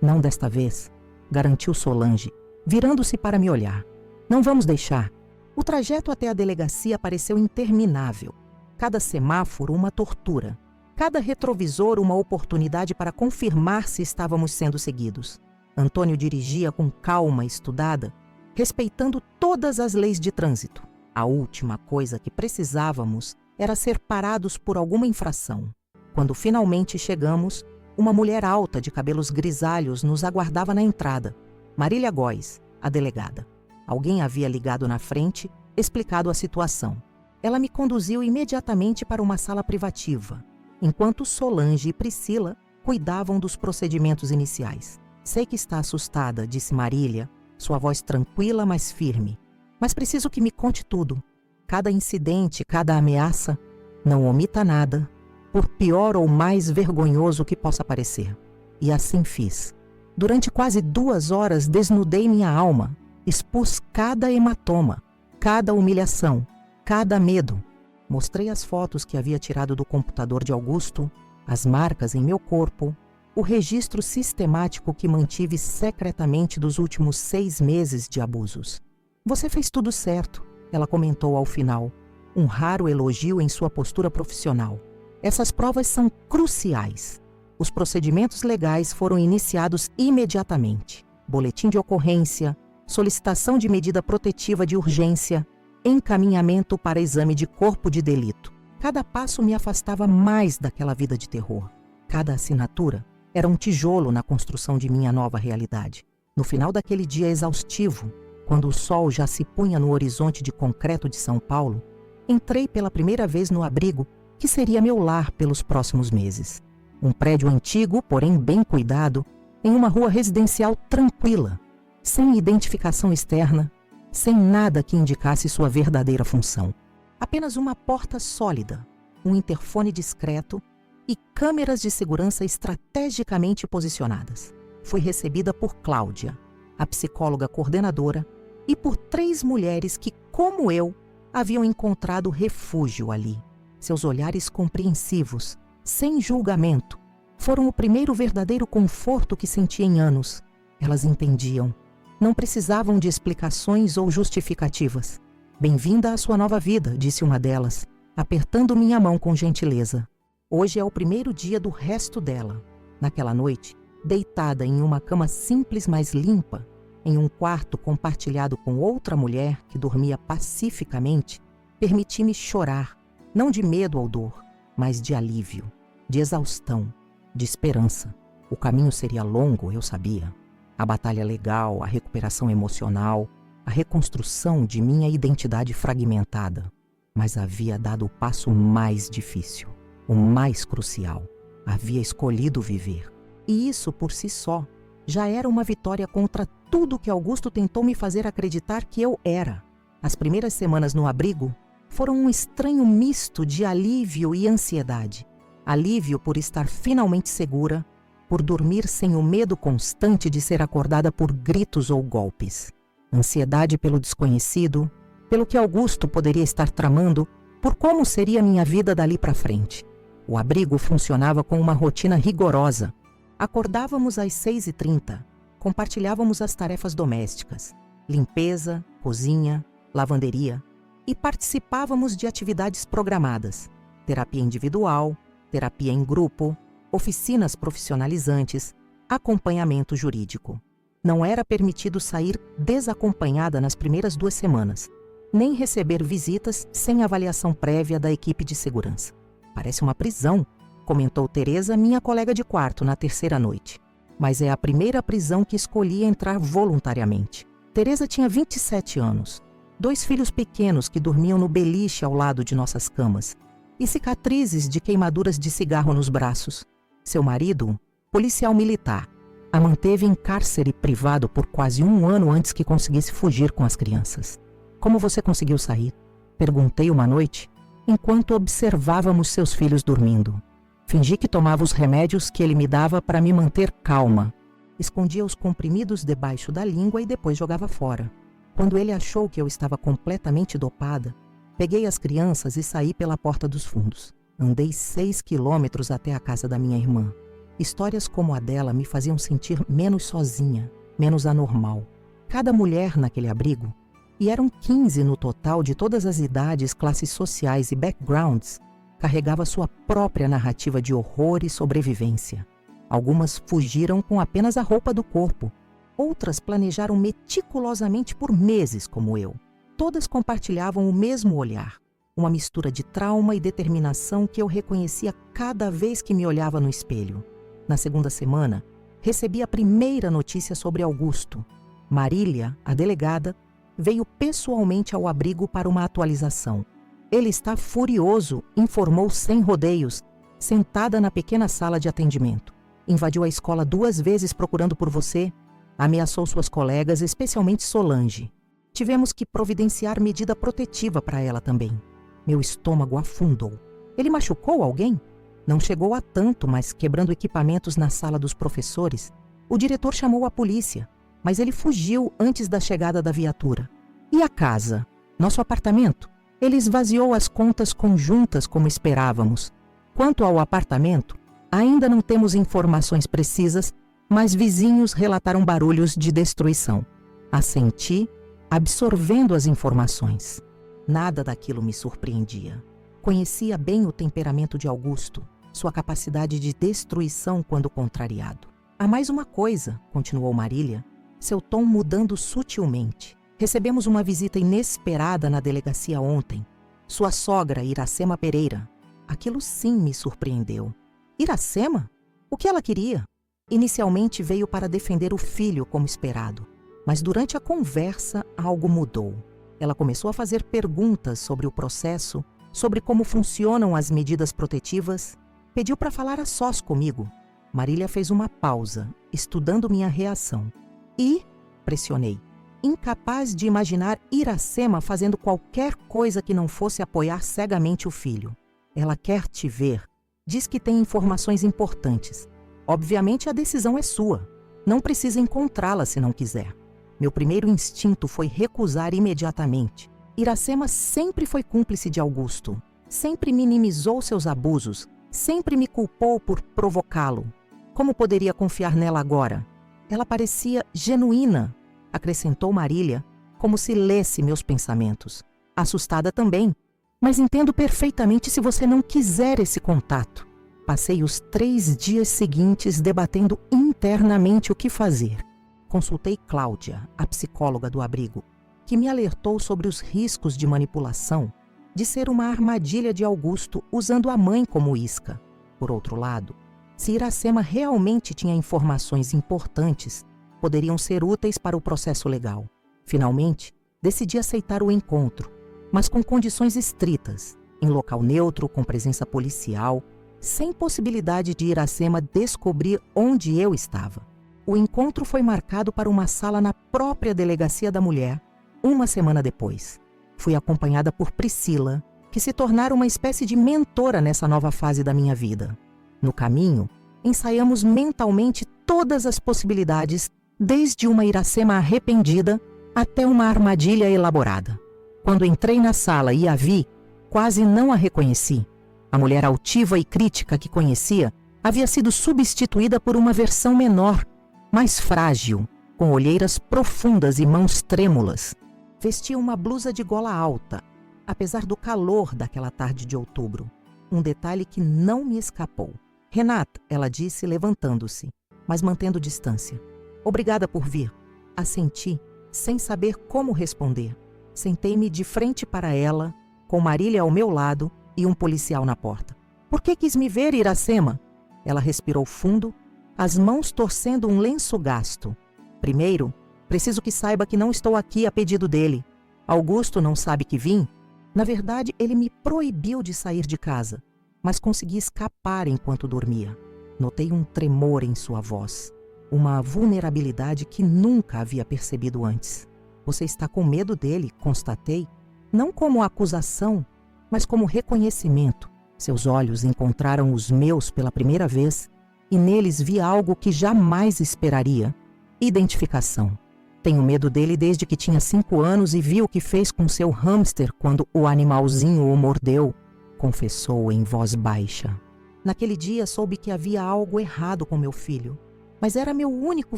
Não desta vez, garantiu Solange, virando-se para me olhar. Não vamos deixar. O trajeto até a delegacia pareceu interminável. Cada semáforo uma tortura. Cada retrovisor uma oportunidade para confirmar se estávamos sendo seguidos. Antônio dirigia com calma estudada, respeitando todas as leis de trânsito. A última coisa que precisávamos era ser parados por alguma infração. Quando finalmente chegamos, uma mulher alta de cabelos grisalhos nos aguardava na entrada. Marília Góes, a delegada. Alguém havia ligado na frente, explicado a situação. Ela me conduziu imediatamente para uma sala privativa, enquanto Solange e Priscila cuidavam dos procedimentos iniciais. Sei que está assustada, disse Marília, sua voz tranquila, mas firme. Mas preciso que me conte tudo. Cada incidente, cada ameaça. Não omita nada, por pior ou mais vergonhoso que possa parecer. E assim fiz. Durante quase 2 horas desnudei minha alma, expus cada hematoma, cada humilhação, cada medo. Mostrei as fotos que havia tirado do computador de Augusto, as marcas em meu corpo, o registro sistemático que mantive secretamente dos últimos 6 meses de abusos. Você fez tudo certo, ela comentou ao final, um raro elogio em sua postura profissional. Essas provas são cruciais. Os procedimentos legais foram iniciados imediatamente. Boletim de ocorrência, solicitação de medida protetiva de urgência, encaminhamento para exame de corpo de delito. Cada passo me afastava mais daquela vida de terror. Cada assinatura era um tijolo na construção de minha nova realidade. No final daquele dia exaustivo, quando o sol já se punha no horizonte de concreto de São Paulo, entrei pela primeira vez no abrigo que seria meu lar pelos próximos meses. Um prédio antigo, porém bem cuidado, em uma rua residencial tranquila, sem identificação externa, sem nada que indicasse sua verdadeira função. Apenas uma porta sólida, um interfone discreto e câmeras de segurança estrategicamente posicionadas. Fui recebida por Cláudia, a psicóloga coordenadora, e por 3 mulheres que, como eu, haviam encontrado refúgio ali. Seus olhares compreensivos, sem julgamento, foram o primeiro verdadeiro conforto que senti em anos. Elas entendiam. Não precisavam de explicações ou justificativas. Bem-vinda à sua nova vida, disse uma delas, apertando minha mão com gentileza. Hoje é o primeiro dia do resto dela. Naquela noite, deitada em uma cama simples, mas limpa, em um quarto compartilhado com outra mulher que dormia pacificamente, permiti-me chorar, não de medo ou dor, mas de alívio, de exaustão, de esperança. O caminho seria longo, eu sabia. A batalha legal, a recuperação emocional, a reconstrução de minha identidade fragmentada. Mas havia dado o passo mais difícil, o mais crucial. Havia escolhido viver. E isso, por si só, já era uma vitória contra tudo que Augusto tentou me fazer acreditar que eu era. As primeiras semanas no abrigo foram um estranho misto de alívio e ansiedade. Alívio por estar finalmente segura, por dormir sem o medo constante de ser acordada por gritos ou golpes. Ansiedade pelo desconhecido, pelo que Augusto poderia estar tramando, por como seria minha vida dali para frente. O abrigo funcionava com uma rotina rigorosa. Acordávamos às 6h30, compartilhávamos as tarefas domésticas, limpeza, cozinha, lavanderia, e participávamos de atividades programadas, terapia individual, terapia em grupo, oficinas profissionalizantes, acompanhamento jurídico. Não era permitido sair desacompanhada nas primeiras 2 semanas, nem receber visitas sem avaliação prévia da equipe de segurança. Parece uma prisão, comentou Teresa, minha colega de quarto, na 3ª noite. Mas é a primeira prisão que escolhi entrar voluntariamente. Teresa tinha 27 anos, 2 filhos pequenos que dormiam no beliche ao lado de nossas camas, e cicatrizes de queimaduras de cigarro nos braços. Seu marido, policial militar, a manteve em cárcere privado por quase 1 ano antes que conseguisse fugir com as crianças. Como você conseguiu sair? Perguntei uma noite, enquanto observávamos seus filhos dormindo. Fingi que tomava os remédios que ele me dava para me manter calma. Escondia os comprimidos debaixo da língua e depois jogava fora. Quando ele achou que eu estava completamente dopada, peguei as crianças e saí pela porta dos fundos. Andei 6 quilômetros até a casa da minha irmã. Histórias como a dela me faziam sentir menos sozinha, menos anormal. Cada mulher naquele abrigo, e eram 15 no total de todas as idades, classes sociais e backgrounds, carregava sua própria narrativa de horror e sobrevivência. Algumas fugiram com apenas a roupa do corpo. Outras planejaram meticulosamente por meses, como eu. Todas compartilhavam o mesmo olhar, uma mistura de trauma e determinação que eu reconhecia cada vez que me olhava no espelho. Na 2ª semana, recebi a primeira notícia sobre Augusto. Marília, a delegada, veio pessoalmente ao abrigo para uma atualização. Ele está furioso, informou sem rodeios, sentada na pequena sala de atendimento. Invadiu a escola 2 vezes procurando por você, ameaçou suas colegas, especialmente Solange. Tivemos que providenciar medida protetiva para ela também. Meu estômago afundou. Ele machucou alguém? Não chegou a tanto, mas quebrando equipamentos na sala dos professores, o diretor chamou a polícia, mas ele fugiu antes da chegada da viatura. E a casa? Nosso apartamento? Ele esvaziou as contas conjuntas como esperávamos. Quanto ao apartamento, ainda não temos informações precisas, mas vizinhos relataram barulhos de destruição. Assenti, absorvendo as informações. Nada daquilo me surpreendia. Conhecia bem o temperamento de Augusto, sua capacidade de destruição quando contrariado. Há mais uma coisa, continuou Marília, seu tom mudando sutilmente. Recebemos uma visita inesperada na delegacia ontem. Sua sogra, Iracema Pereira. Aquilo sim me surpreendeu. Iracema? O que ela queria? Inicialmente veio para defender o filho, como esperado. Mas durante a conversa, algo mudou. Ela começou a fazer perguntas sobre o processo, sobre como funcionam as medidas protetivas. Pediu para falar a sós comigo. Marília fez uma pausa, estudando minha reação. E pressionei. Incapaz de imaginar Iracema fazendo qualquer coisa que não fosse apoiar cegamente o filho. Ela quer te ver. Diz que tem informações importantes. Obviamente a decisão é sua. Não precisa encontrá-la se não quiser. Meu primeiro instinto foi recusar imediatamente. Iracema sempre foi cúmplice de Augusto. Sempre minimizou seus abusos. Sempre me culpou por provocá-lo. Como poderia confiar nela agora? Ela parecia genuína, acrescentou Marília, como se lesse meus pensamentos. Assustada também, mas entendo perfeitamente se você não quiser esse contato. Passei os 3 dias seguintes debatendo internamente o que fazer. Consultei Cláudia, a psicóloga do abrigo, que me alertou sobre os riscos de manipulação, de ser uma armadilha de Augusto usando a mãe como isca. Por outro lado, se Iracema realmente tinha informações importantes, poderiam ser úteis para o processo legal. Finalmente, decidi aceitar o encontro, mas com condições estritas, em local neutro, com presença policial, sem possibilidade de Iracema descobrir onde eu estava. O encontro foi marcado para uma sala na própria delegacia da mulher, uma semana depois. Fui acompanhada por Priscila, que se tornara uma espécie de mentora nessa nova fase da minha vida. No caminho, ensaiamos mentalmente todas as possibilidades, desde uma Iracema arrependida até uma armadilha elaborada. Quando entrei na sala e a vi, quase não a reconheci. A mulher altiva e crítica que conhecia havia sido substituída por uma versão menor, mais frágil, com olheiras profundas e mãos trêmulas. Vestia uma blusa de gola alta, apesar do calor daquela tarde de outubro. Um detalhe que não me escapou. Renata, ela disse, levantando-se, mas mantendo distância. Obrigada por vir. Assenti, sem saber como responder. Sentei-me de frente para ela, com Marília ao meu lado e um policial na porta. Por que quis me ver, Iracema? Ela respirou fundo, as mãos torcendo um lenço gasto. Primeiro, preciso que saiba que não estou aqui a pedido dele. Augusto não sabe que vim? Na verdade, ele me proibiu de sair de casa, mas consegui escapar enquanto dormia. Notei um tremor em sua voz, uma vulnerabilidade que nunca havia percebido antes. Você está com medo dele, constatei, não como acusação, mas como reconhecimento. Seus olhos encontraram os meus pela primeira vez e neles vi algo que jamais esperaria: identificação. Tenho medo dele desde que tinha 5 anos e vi o que fez com seu hamster quando o animalzinho o mordeu, confessou em voz baixa. Naquele dia soube que havia algo errado com meu filho, mas era meu único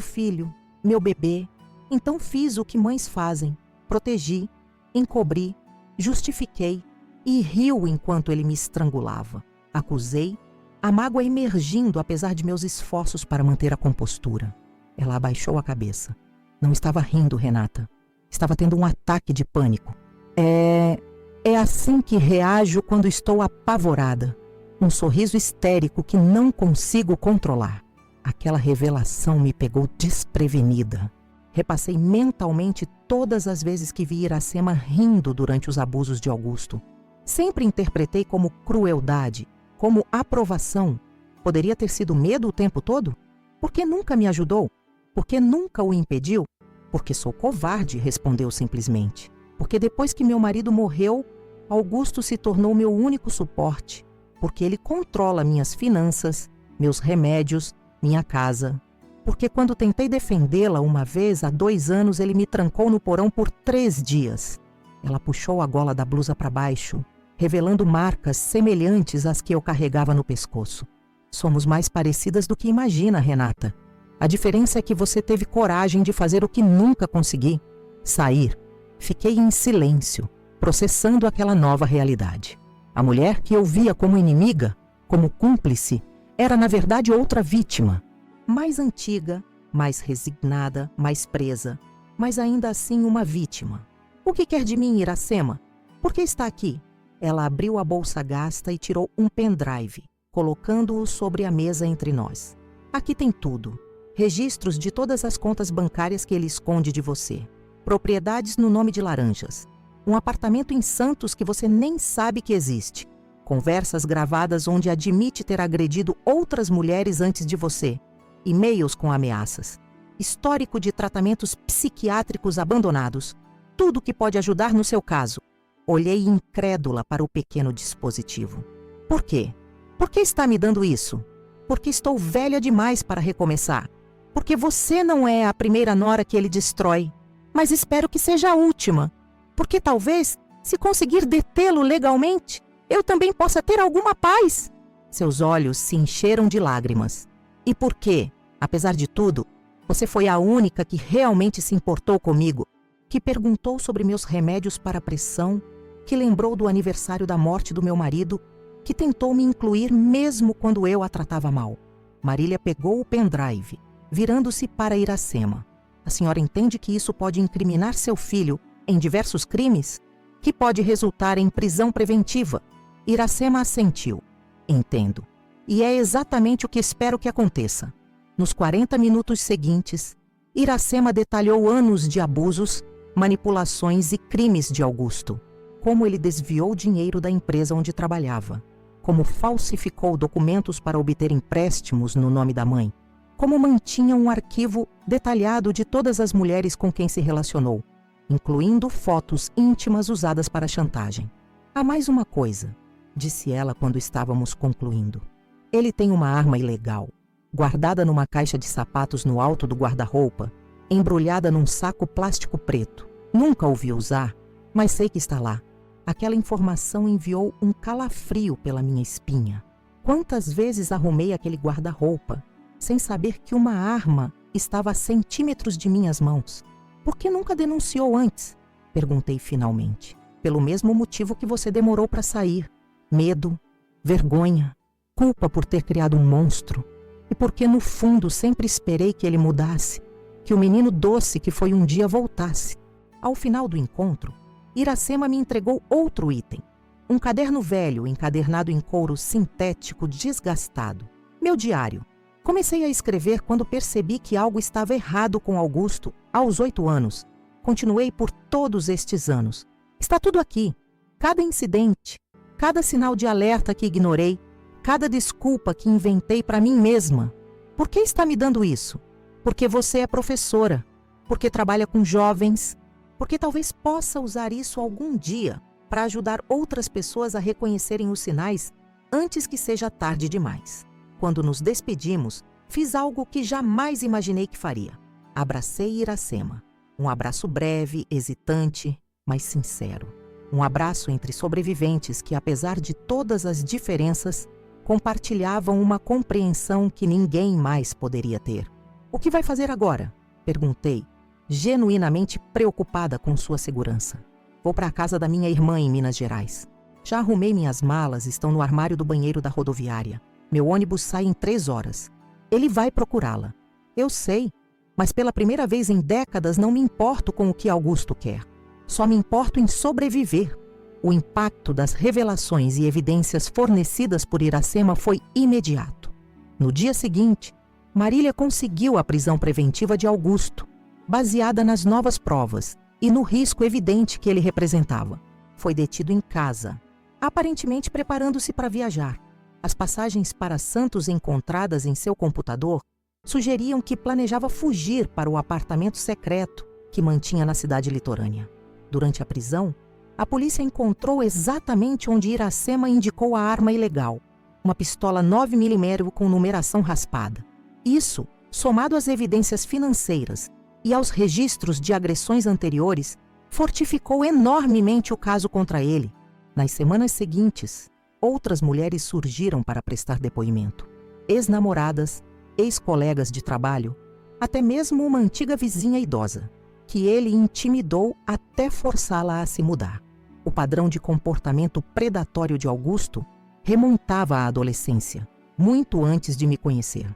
filho, meu bebê. Então fiz o que mães fazem: protegi, encobri, justifiquei e riu enquanto ele me estrangulava. Acusei, a mágoa emergindo apesar de meus esforços para manter a compostura. Ela abaixou a cabeça. Não estava rindo, Renata. Estava tendo um ataque de pânico. É assim que reajo quando estou apavorada. Um sorriso histérico que não consigo controlar. Aquela revelação me pegou desprevenida. Repassei mentalmente todas as vezes que vi Iracema rindo durante os abusos de Augusto. Sempre interpretei como crueldade, como aprovação. Poderia ter sido medo o tempo todo? Por que nunca me ajudou? Por que nunca o impediu? Porque sou covarde, respondeu simplesmente. Porque depois que meu marido morreu, Augusto se tornou meu único suporte. Porque ele controla minhas finanças, meus remédios, minha casa. Porque quando tentei defendê-la uma vez, há 2 anos, ele me trancou no porão por 3 dias. Ela puxou a gola da blusa para baixo, revelando marcas semelhantes às que eu carregava no pescoço. Somos mais parecidas do que imagina, Renata. A diferença é que você teve coragem de fazer o que nunca consegui: sair. Fiquei em silêncio, processando aquela nova realidade. A mulher que eu via como inimiga, como cúmplice, era na verdade outra vítima. Mais antiga, mais resignada, mais presa, mas ainda assim uma vítima. O que quer de mim, Iracema? Por que está aqui? Ela abriu a bolsa gasta e tirou um pendrive, colocando-o sobre a mesa entre nós. Aqui tem tudo. Registros de todas as contas bancárias que ele esconde de você. Propriedades no nome de laranjas. Um apartamento em Santos que você nem sabe que existe. Conversas gravadas onde admite ter agredido outras mulheres antes de você. E-mails com ameaças. Histórico de tratamentos psiquiátricos abandonados. Tudo que pode ajudar no seu caso. Olhei incrédula para o pequeno dispositivo. Por quê? Por que está me dando isso? Porque estou velha demais para recomeçar. Porque você não é a primeira nora que ele destrói. Mas espero que seja a última. Porque talvez, se conseguir detê-lo legalmente, eu também possa ter alguma paz. Seus olhos se encheram de lágrimas. E por quê? Apesar de tudo, você foi a única que realmente se importou comigo, que perguntou sobre meus remédios para a pressão, que lembrou do aniversário da morte do meu marido, que tentou me incluir mesmo quando eu a tratava mal. Marília pegou o pendrive, virando-se para Iracema. A senhora entende que isso pode incriminar seu filho em diversos crimes? Que pode resultar em prisão preventiva? Iracema assentiu. Entendo. E é exatamente o que espero que aconteça. Nos 40 minutos seguintes, Iracema detalhou anos de abusos, manipulações e crimes de Augusto. Como ele desviou dinheiro da empresa onde trabalhava. Como falsificou documentos para obter empréstimos no nome da mãe. como mantinha um arquivo detalhado de todas as mulheres com quem se relacionou, incluindo fotos íntimas usadas para chantagem. Há mais uma coisa, disse ela quando estávamos concluindo. Ele tem uma arma ilegal, guardada numa caixa de sapatos no alto do guarda-roupa, embrulhada num saco plástico preto. Nunca ouvi usar, mas sei que está lá. Aquela informação enviou um calafrio pela minha espinha. Quantas vezes arrumei aquele guarda-roupa, sem saber que uma arma estava a centímetros de minhas mãos? Por que nunca denunciou antes? Perguntei finalmente. Pelo mesmo motivo que você demorou para sair. Medo, vergonha, culpa por ter criado um monstro. E porque no fundo sempre esperei que ele mudasse, que o menino doce que foi um dia voltasse. Ao final do encontro, Iracema me entregou outro item. Um caderno velho encadernado em couro sintético desgastado. Meu diário. Comecei a escrever quando percebi que algo estava errado com Augusto aos 8 anos. Continuei por todos estes anos. Está tudo aqui. Cada incidente, cada sinal de alerta que ignorei, cada desculpa que inventei para mim mesma. Por que está me dando isso? Porque você é professora, porque trabalha com jovens, porque talvez possa usar isso algum dia para ajudar outras pessoas a reconhecerem os sinais antes que seja tarde demais. Quando nos despedimos, fiz algo que jamais imaginei que faria. Abracei Iracema. Um abraço breve, hesitante, mas sincero. Um abraço entre sobreviventes que, apesar de todas as diferenças, compartilhavam uma compreensão que ninguém mais poderia ter. O que vai fazer agora? Perguntei, genuinamente preocupada com sua segurança. Vou para a casa da minha irmã em Minas Gerais. Já arrumei minhas malas, estão no armário do banheiro da rodoviária. Meu ônibus sai em 3 horas. Ele vai procurá-la. Eu sei, mas pela primeira vez em décadas não me importo com o que Augusto quer. Só me importo em sobreviver. O impacto das revelações e evidências fornecidas por Iracema foi imediato. No dia seguinte, Marília conseguiu a prisão preventiva de Augusto, baseada nas novas provas e no risco evidente que ele representava. Foi detido em casa, aparentemente preparando-se para viajar. As passagens para Santos encontradas em seu computador sugeriam que planejava fugir para o apartamento secreto que mantinha na cidade litorânea. Durante a prisão, a polícia encontrou exatamente onde Iracema indicou a arma ilegal, uma pistola 9mm com numeração raspada. Isso, somado às evidências financeiras e aos registros de agressões anteriores, fortificou enormemente o caso contra ele. Nas semanas seguintes, outras mulheres surgiram para prestar depoimento. Ex-namoradas, ex-colegas de trabalho, até mesmo uma antiga vizinha idosa, que ele intimidou até forçá-la a se mudar. O padrão de comportamento predatório de Augusto remontava à adolescência, muito antes de me conhecer.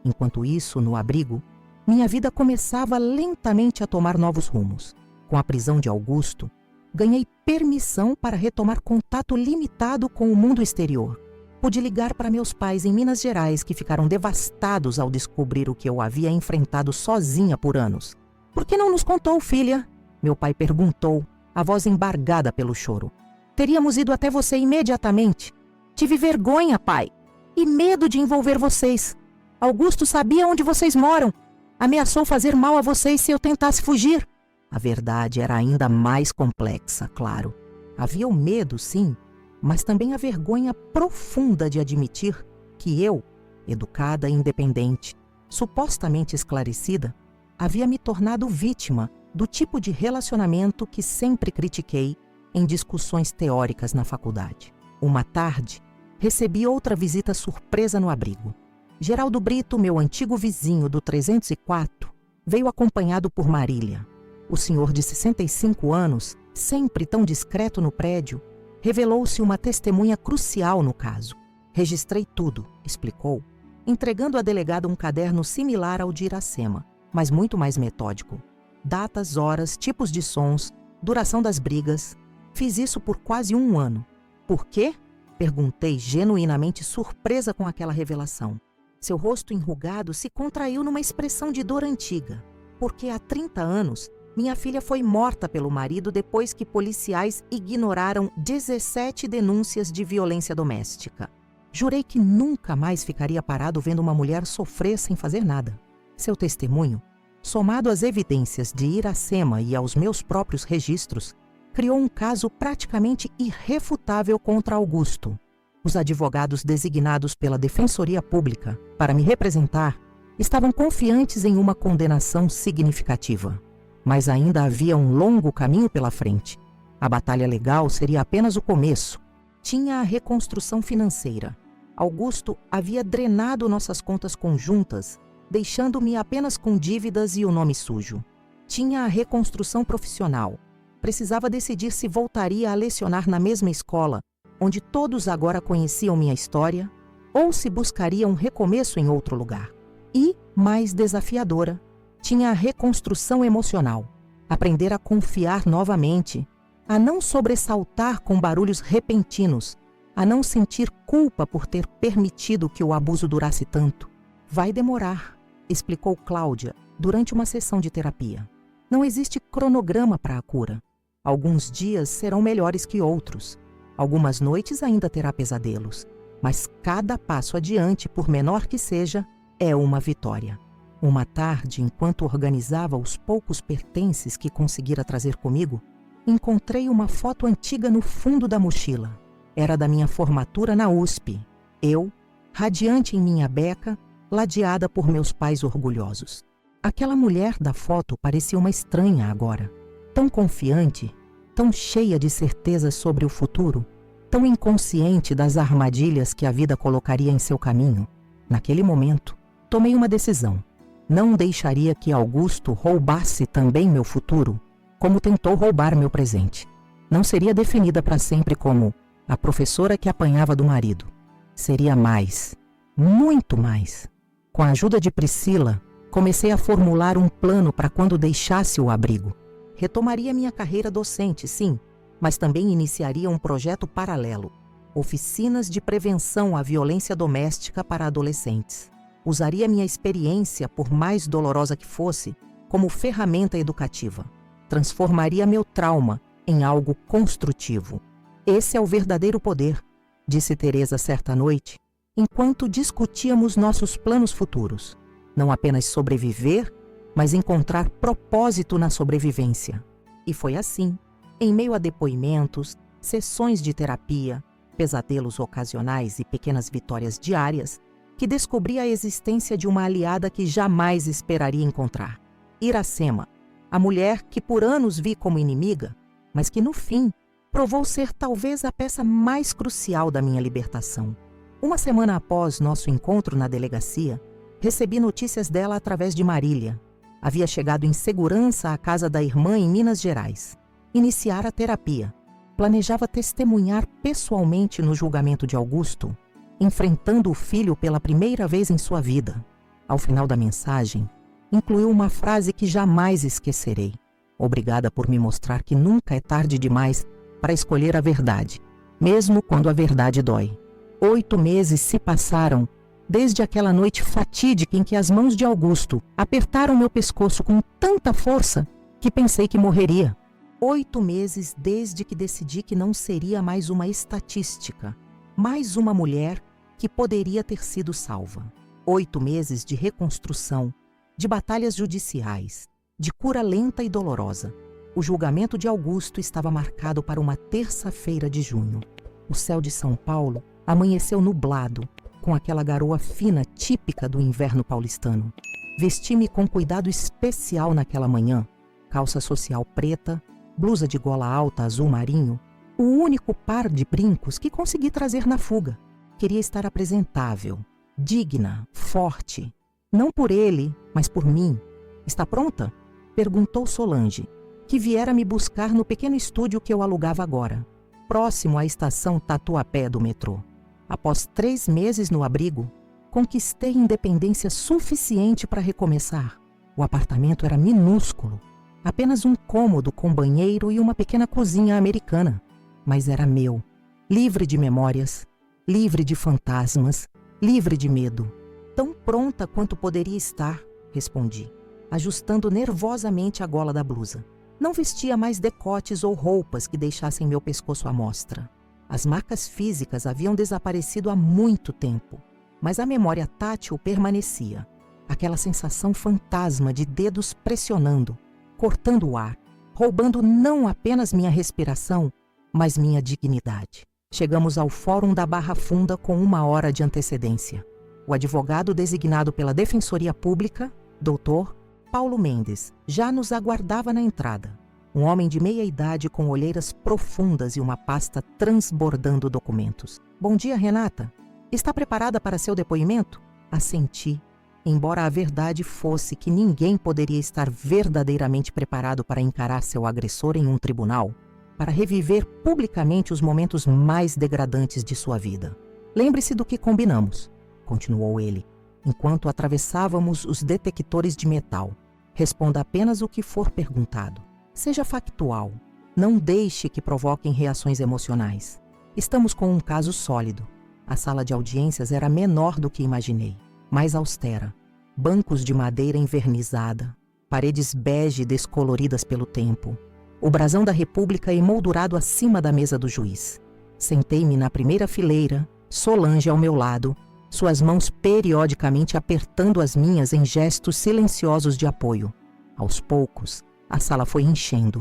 Enquanto isso, no abrigo, minha vida começava lentamente a tomar novos rumos. Com a prisão de Augusto, ganhei permissão para retomar contato limitado com o mundo exterior. Pude ligar para meus pais em Minas Gerais, que ficaram devastados ao descobrir o que eu havia enfrentado sozinha por anos. Por que não nos contou, filha? Meu pai perguntou, a voz embargada pelo choro. Teríamos ido até você imediatamente. Tive vergonha, pai, e medo de envolver vocês. Augusto sabia onde vocês moram. Ameaçou fazer mal a vocês se eu tentasse fugir. A verdade era ainda mais complexa, claro. Havia o medo, sim, mas também a vergonha profunda de admitir que eu, educada e independente, supostamente esclarecida, havia me tornado vítima do tipo de relacionamento que sempre critiquei em discussões teóricas na faculdade. Uma tarde, recebi outra visita surpresa no abrigo. Geraldo Brito, meu antigo vizinho do 304, veio acompanhado por Marília. O senhor de 65 anos, sempre tão discreto no prédio, revelou-se uma testemunha crucial no caso. Registrei tudo, explicou, entregando à delegada um caderno similar ao de Iracema, mas muito mais metódico. Datas, horas, tipos de sons, duração das brigas. Fiz isso por quase 1 ano. Por quê? Perguntei, genuinamente surpresa com aquela revelação. Seu rosto enrugado se contraiu numa expressão de dor antiga. Porque há 30 anos, minha filha foi morta pelo marido depois que policiais ignoraram 17 denúncias de violência doméstica. Jurei que nunca mais ficaria parado vendo uma mulher sofrer sem fazer nada. Seu testemunho, somado às evidências de Iracema e aos meus próprios registros, criou um caso praticamente irrefutável contra Augusto. Os advogados designados pela Defensoria Pública para me representar estavam confiantes em uma condenação significativa. Mas ainda havia um longo caminho pela frente. A batalha legal seria apenas o começo. Tinha a reconstrução financeira. Augusto havia drenado nossas contas conjuntas, deixando-me apenas com dívidas e o nome sujo. Tinha a reconstrução profissional. Precisava decidir se voltaria a lecionar na mesma escola, onde todos agora conheciam minha história, ou se buscaria um recomeço em outro lugar. E, mais desafiadora, tinha a reconstrução emocional. Aprender a confiar novamente, a não sobressaltar com barulhos repentinos, a não sentir culpa por ter permitido que o abuso durasse tanto. Vai demorar, explicou Cláudia durante uma sessão de terapia. Não existe cronograma para a cura. Alguns dias serão melhores que outros. Algumas noites ainda terá pesadelos. Mas cada passo adiante, por menor que seja, é uma vitória. Uma tarde, enquanto organizava os poucos pertences que conseguira trazer comigo, encontrei uma foto antiga no fundo da mochila. Era da minha formatura na USP. Eu, radiante em minha beca, ladeada por meus pais orgulhosos. Aquela mulher da foto parecia uma estranha agora. Tão confiante, tão cheia de certezas sobre o futuro, tão inconsciente das armadilhas que a vida colocaria em seu caminho. Naquele momento, tomei uma decisão. Não deixaria que Augusto roubasse também meu futuro, como tentou roubar meu presente. Não seria definida para sempre como a professora que apanhava do marido. Seria mais, muito mais. Com a ajuda de Priscila, comecei a formular um plano para quando deixasse o abrigo. Retomaria minha carreira docente, sim, mas também iniciaria um projeto paralelo. Oficinas de prevenção à violência doméstica para adolescentes. Usaria minha experiência, por mais dolorosa que fosse, como ferramenta educativa. Transformaria meu trauma em algo construtivo. Esse é o verdadeiro poder, disse Teresa certa noite, enquanto discutíamos nossos planos futuros. Não apenas sobreviver, mas encontrar propósito na sobrevivência. E foi assim, em meio a depoimentos, sessões de terapia, pesadelos ocasionais e pequenas vitórias diárias, que descobri a existência de uma aliada que jamais esperaria encontrar. Iracema, a mulher que por anos vi como inimiga, mas que no fim provou ser talvez a peça mais crucial da minha libertação. Uma semana após nosso encontro na delegacia, recebi notícias dela através de Marília. Havia chegado em segurança à casa da irmã em Minas Gerais. Iniciara a terapia. Planejava testemunhar pessoalmente no julgamento de Augusto, enfrentando o filho pela primeira vez em sua vida. Ao final da mensagem, incluiu uma frase que jamais esquecerei. Obrigada por me mostrar que nunca é tarde demais para escolher a verdade, mesmo quando a verdade dói. 8 meses se passaram desde aquela noite fatídica em que as mãos de Augusto apertaram meu pescoço com tanta força que pensei que morreria. 8 meses desde que decidi que não seria mais uma estatística, mais uma mulher que poderia ter sido salva. 8 meses de reconstrução, de batalhas judiciais, de cura lenta e dolorosa. O julgamento de Augusto estava marcado para uma terça-feira de junho. O céu de São Paulo amanheceu nublado, com aquela garoa fina típica do inverno paulistano. Vesti-me com cuidado especial naquela manhã, calça social preta, blusa de gola alta azul marinho, o único par de brincos que consegui trazer na fuga. Queria estar apresentável, digna, forte. Não por ele, mas por mim. Está pronta? Perguntou Solange, que viera me buscar no pequeno estúdio que eu alugava agora, próximo à estação Tatuapé do metrô. Após 3 meses no abrigo, conquistei independência suficiente para recomeçar. O apartamento era minúsculo, apenas um cômodo com banheiro e uma pequena cozinha americana. Mas era meu, livre de memórias, livre de fantasmas, livre de medo. Tão pronta quanto poderia estar, respondi, ajustando nervosamente a gola da blusa. Não vestia mais decotes ou roupas que deixassem meu pescoço à mostra. As marcas físicas haviam desaparecido há muito tempo, mas a memória tátil permanecia. Aquela sensação fantasma de dedos pressionando, cortando o ar, roubando não apenas minha respiração, mas minha dignidade. Chegamos ao Fórum da Barra Funda com 1 hora de antecedência. O advogado designado pela Defensoria Pública, Dr. Paulo Mendes, já nos aguardava na entrada. Um homem de meia idade com olheiras profundas e uma pasta transbordando documentos. Bom dia, Renata. Está preparada para seu depoimento? Assenti, embora a verdade fosse que ninguém poderia estar verdadeiramente preparado para encarar seu agressor em um tribunal, para reviver publicamente os momentos mais degradantes de sua vida. Lembre-se do que combinamos, continuou ele, enquanto atravessávamos os detectores de metal. Responda apenas o que for perguntado. Seja factual. Não deixe que provoquem reações emocionais. Estamos com um caso sólido. A sala de audiências era menor do que imaginei, mais austera. Bancos de madeira envernizada, paredes bege descoloridas pelo tempo. O brasão da República emoldurado acima da mesa do juiz. Sentei-me na primeira fileira, Solange ao meu lado, suas mãos periodicamente apertando as minhas em gestos silenciosos de apoio. Aos poucos, a sala foi enchendo.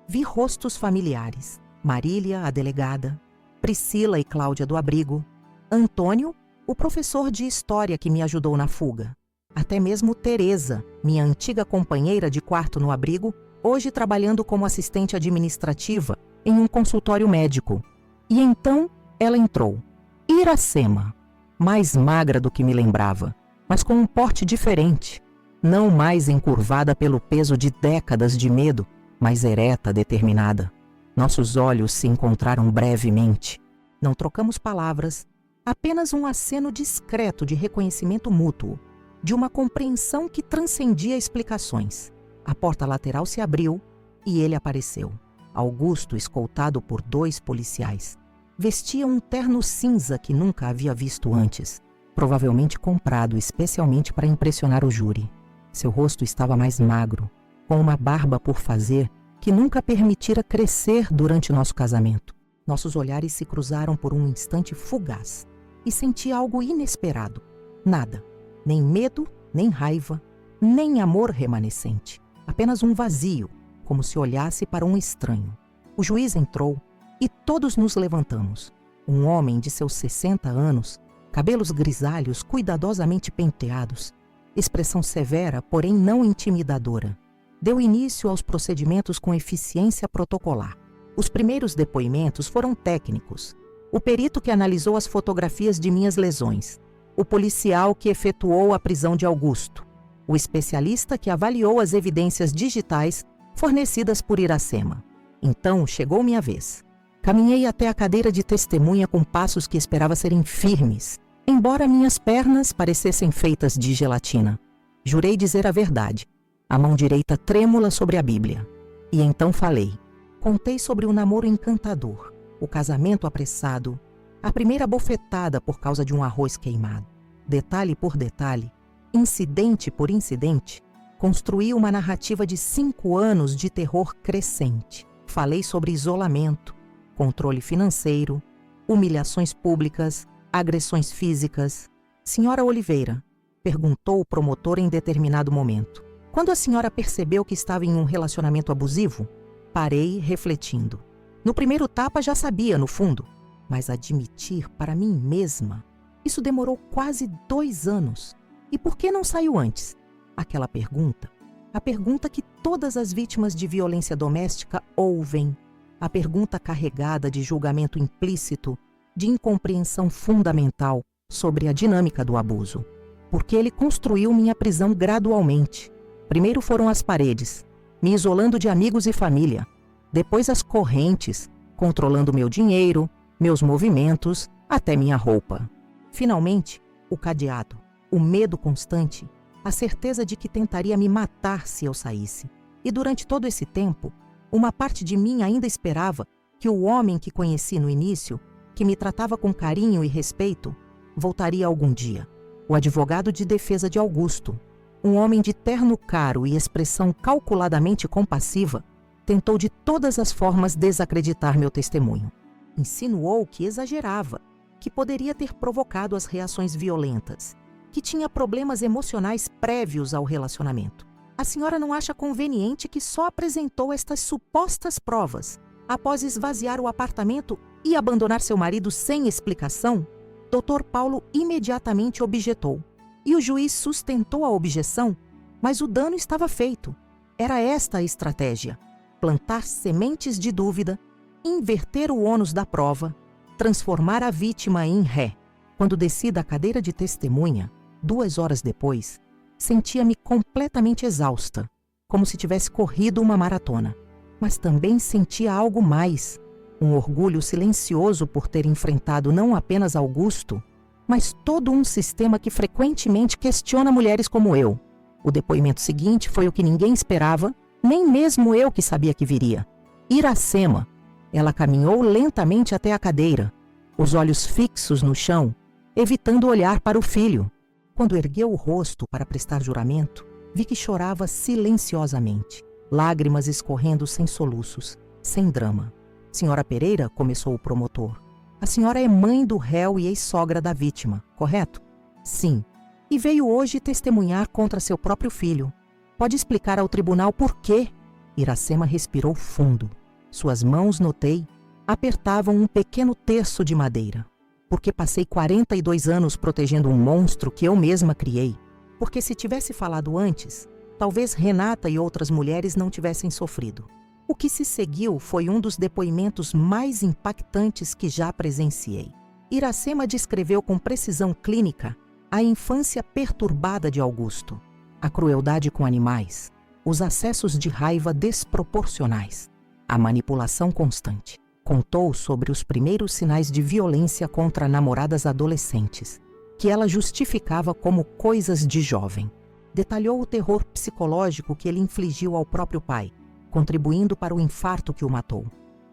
Vi rostos familiares. Marília, a delegada, Priscila e Cláudia do abrigo, Antônio, o professor de história que me ajudou na fuga. Até mesmo Teresa, minha antiga companheira de quarto no abrigo, hoje trabalhando como assistente administrativa em um consultório médico. E então ela entrou. Iracema, mais magra do que me lembrava, mas com um porte diferente. Não mais encurvada pelo peso de décadas de medo, mas ereta, determinada. Nossos olhos se encontraram brevemente. Não trocamos palavras, apenas um aceno discreto de reconhecimento mútuo, de uma compreensão que transcendia explicações. A porta lateral se abriu e ele apareceu. Augusto, escoltado por 2 policiais. Vestia um terno cinza que nunca havia visto antes, provavelmente comprado especialmente para impressionar o júri. Seu rosto estava mais magro, com uma barba por fazer que nunca permitira crescer durante nosso casamento. Nossos olhares se cruzaram por um instante fugaz e senti algo inesperado. Nada, nem medo, nem raiva, nem amor remanescente. Apenas um vazio, como se olhasse para um estranho. O juiz entrou e todos nos levantamos. Um homem de seus 60 anos, cabelos grisalhos cuidadosamente penteados, expressão severa, porém não intimidadora. Deu início aos procedimentos com eficiência protocolar. Os primeiros depoimentos foram técnicos. O perito que analisou as fotografias de minhas lesões. O policial que efetuou a prisão de Augusto. O especialista que avaliou as evidências digitais fornecidas por Iracema. Então chegou minha vez. Caminhei até a cadeira de testemunha com passos que esperava serem firmes, embora minhas pernas parecessem feitas de gelatina. Jurei dizer a verdade, a mão direita trêmula sobre a Bíblia. E então falei. Contei sobre o namoro encantador, o casamento apressado, a primeira bofetada por causa de um arroz queimado. Detalhe por detalhe, incidente por incidente, construí uma narrativa de 5 anos de terror crescente. Falei sobre isolamento, controle financeiro, humilhações públicas, agressões físicas. Senhora Oliveira, perguntou o promotor em determinado momento. Quando a senhora percebeu que estava em um relacionamento abusivo? Parei, refletindo. No primeiro tapa já sabia, no fundo, mas admitir para mim mesma, isso demorou quase 2 anos. E por que não saiu antes? Aquela pergunta, a pergunta que todas as vítimas de violência doméstica ouvem, a pergunta carregada de julgamento implícito, de incompreensão fundamental sobre a dinâmica do abuso. Porque ele construiu minha prisão gradualmente. Primeiro foram as paredes, me isolando de amigos e família. Depois as correntes, controlando meu dinheiro, meus movimentos, até minha roupa. Finalmente, o cadeado, o medo constante, a certeza de que tentaria me matar se eu saísse. E durante todo esse tempo, uma parte de mim ainda esperava que o homem que conheci no início, que me tratava com carinho e respeito, voltaria algum dia. O advogado de defesa de Augusto, um homem de terno caro e expressão calculadamente compassiva, tentou de todas as formas desacreditar meu testemunho. Insinuou que exagerava, que poderia ter provocado as reações violentas, que tinha problemas emocionais prévios ao relacionamento. A senhora não acha conveniente que só apresentou estas supostas provas após esvaziar o apartamento e abandonar seu marido sem explicação? Dr. Paulo imediatamente objetou, e o juiz sustentou a objeção, mas o dano estava feito. Era esta a estratégia: plantar sementes de dúvida, inverter o ônus da prova, transformar a vítima em ré. Quando desci da cadeira de testemunha, 2 horas depois, sentia-me completamente exausta, como se tivesse corrido uma maratona. Mas também sentia algo mais, um orgulho silencioso por ter enfrentado não apenas Augusto, mas todo um sistema que frequentemente questiona mulheres como eu. O depoimento seguinte foi o que ninguém esperava, nem mesmo eu que sabia que viria. Iracema. Ela caminhou lentamente até a cadeira, os olhos fixos no chão, evitando olhar para o filho. Quando ergueu o rosto para prestar juramento, vi que chorava silenciosamente, lágrimas escorrendo sem soluços, sem drama. Senhora Pereira, começou o promotor, a senhora é mãe do réu e ex-sogra da vítima, correto? Sim. E veio hoje testemunhar contra seu próprio filho. Pode explicar ao tribunal por quê? Iracema respirou fundo. Suas mãos, notei, apertavam um pequeno terço de madeira. Porque passei 42 anos protegendo um monstro que eu mesma criei. Porque se tivesse falado antes, talvez Renata e outras mulheres não tivessem sofrido. O que se seguiu foi um dos depoimentos mais impactantes que já presenciei. Iracema descreveu com precisão clínica a infância perturbada de Augusto, a crueldade com animais, os acessos de raiva desproporcionais, a manipulação constante. Contou sobre os primeiros sinais de violência contra namoradas adolescentes, que ela justificava como coisas de jovem. Detalhou o terror psicológico que ele infligiu ao próprio pai, contribuindo para o infarto que o matou.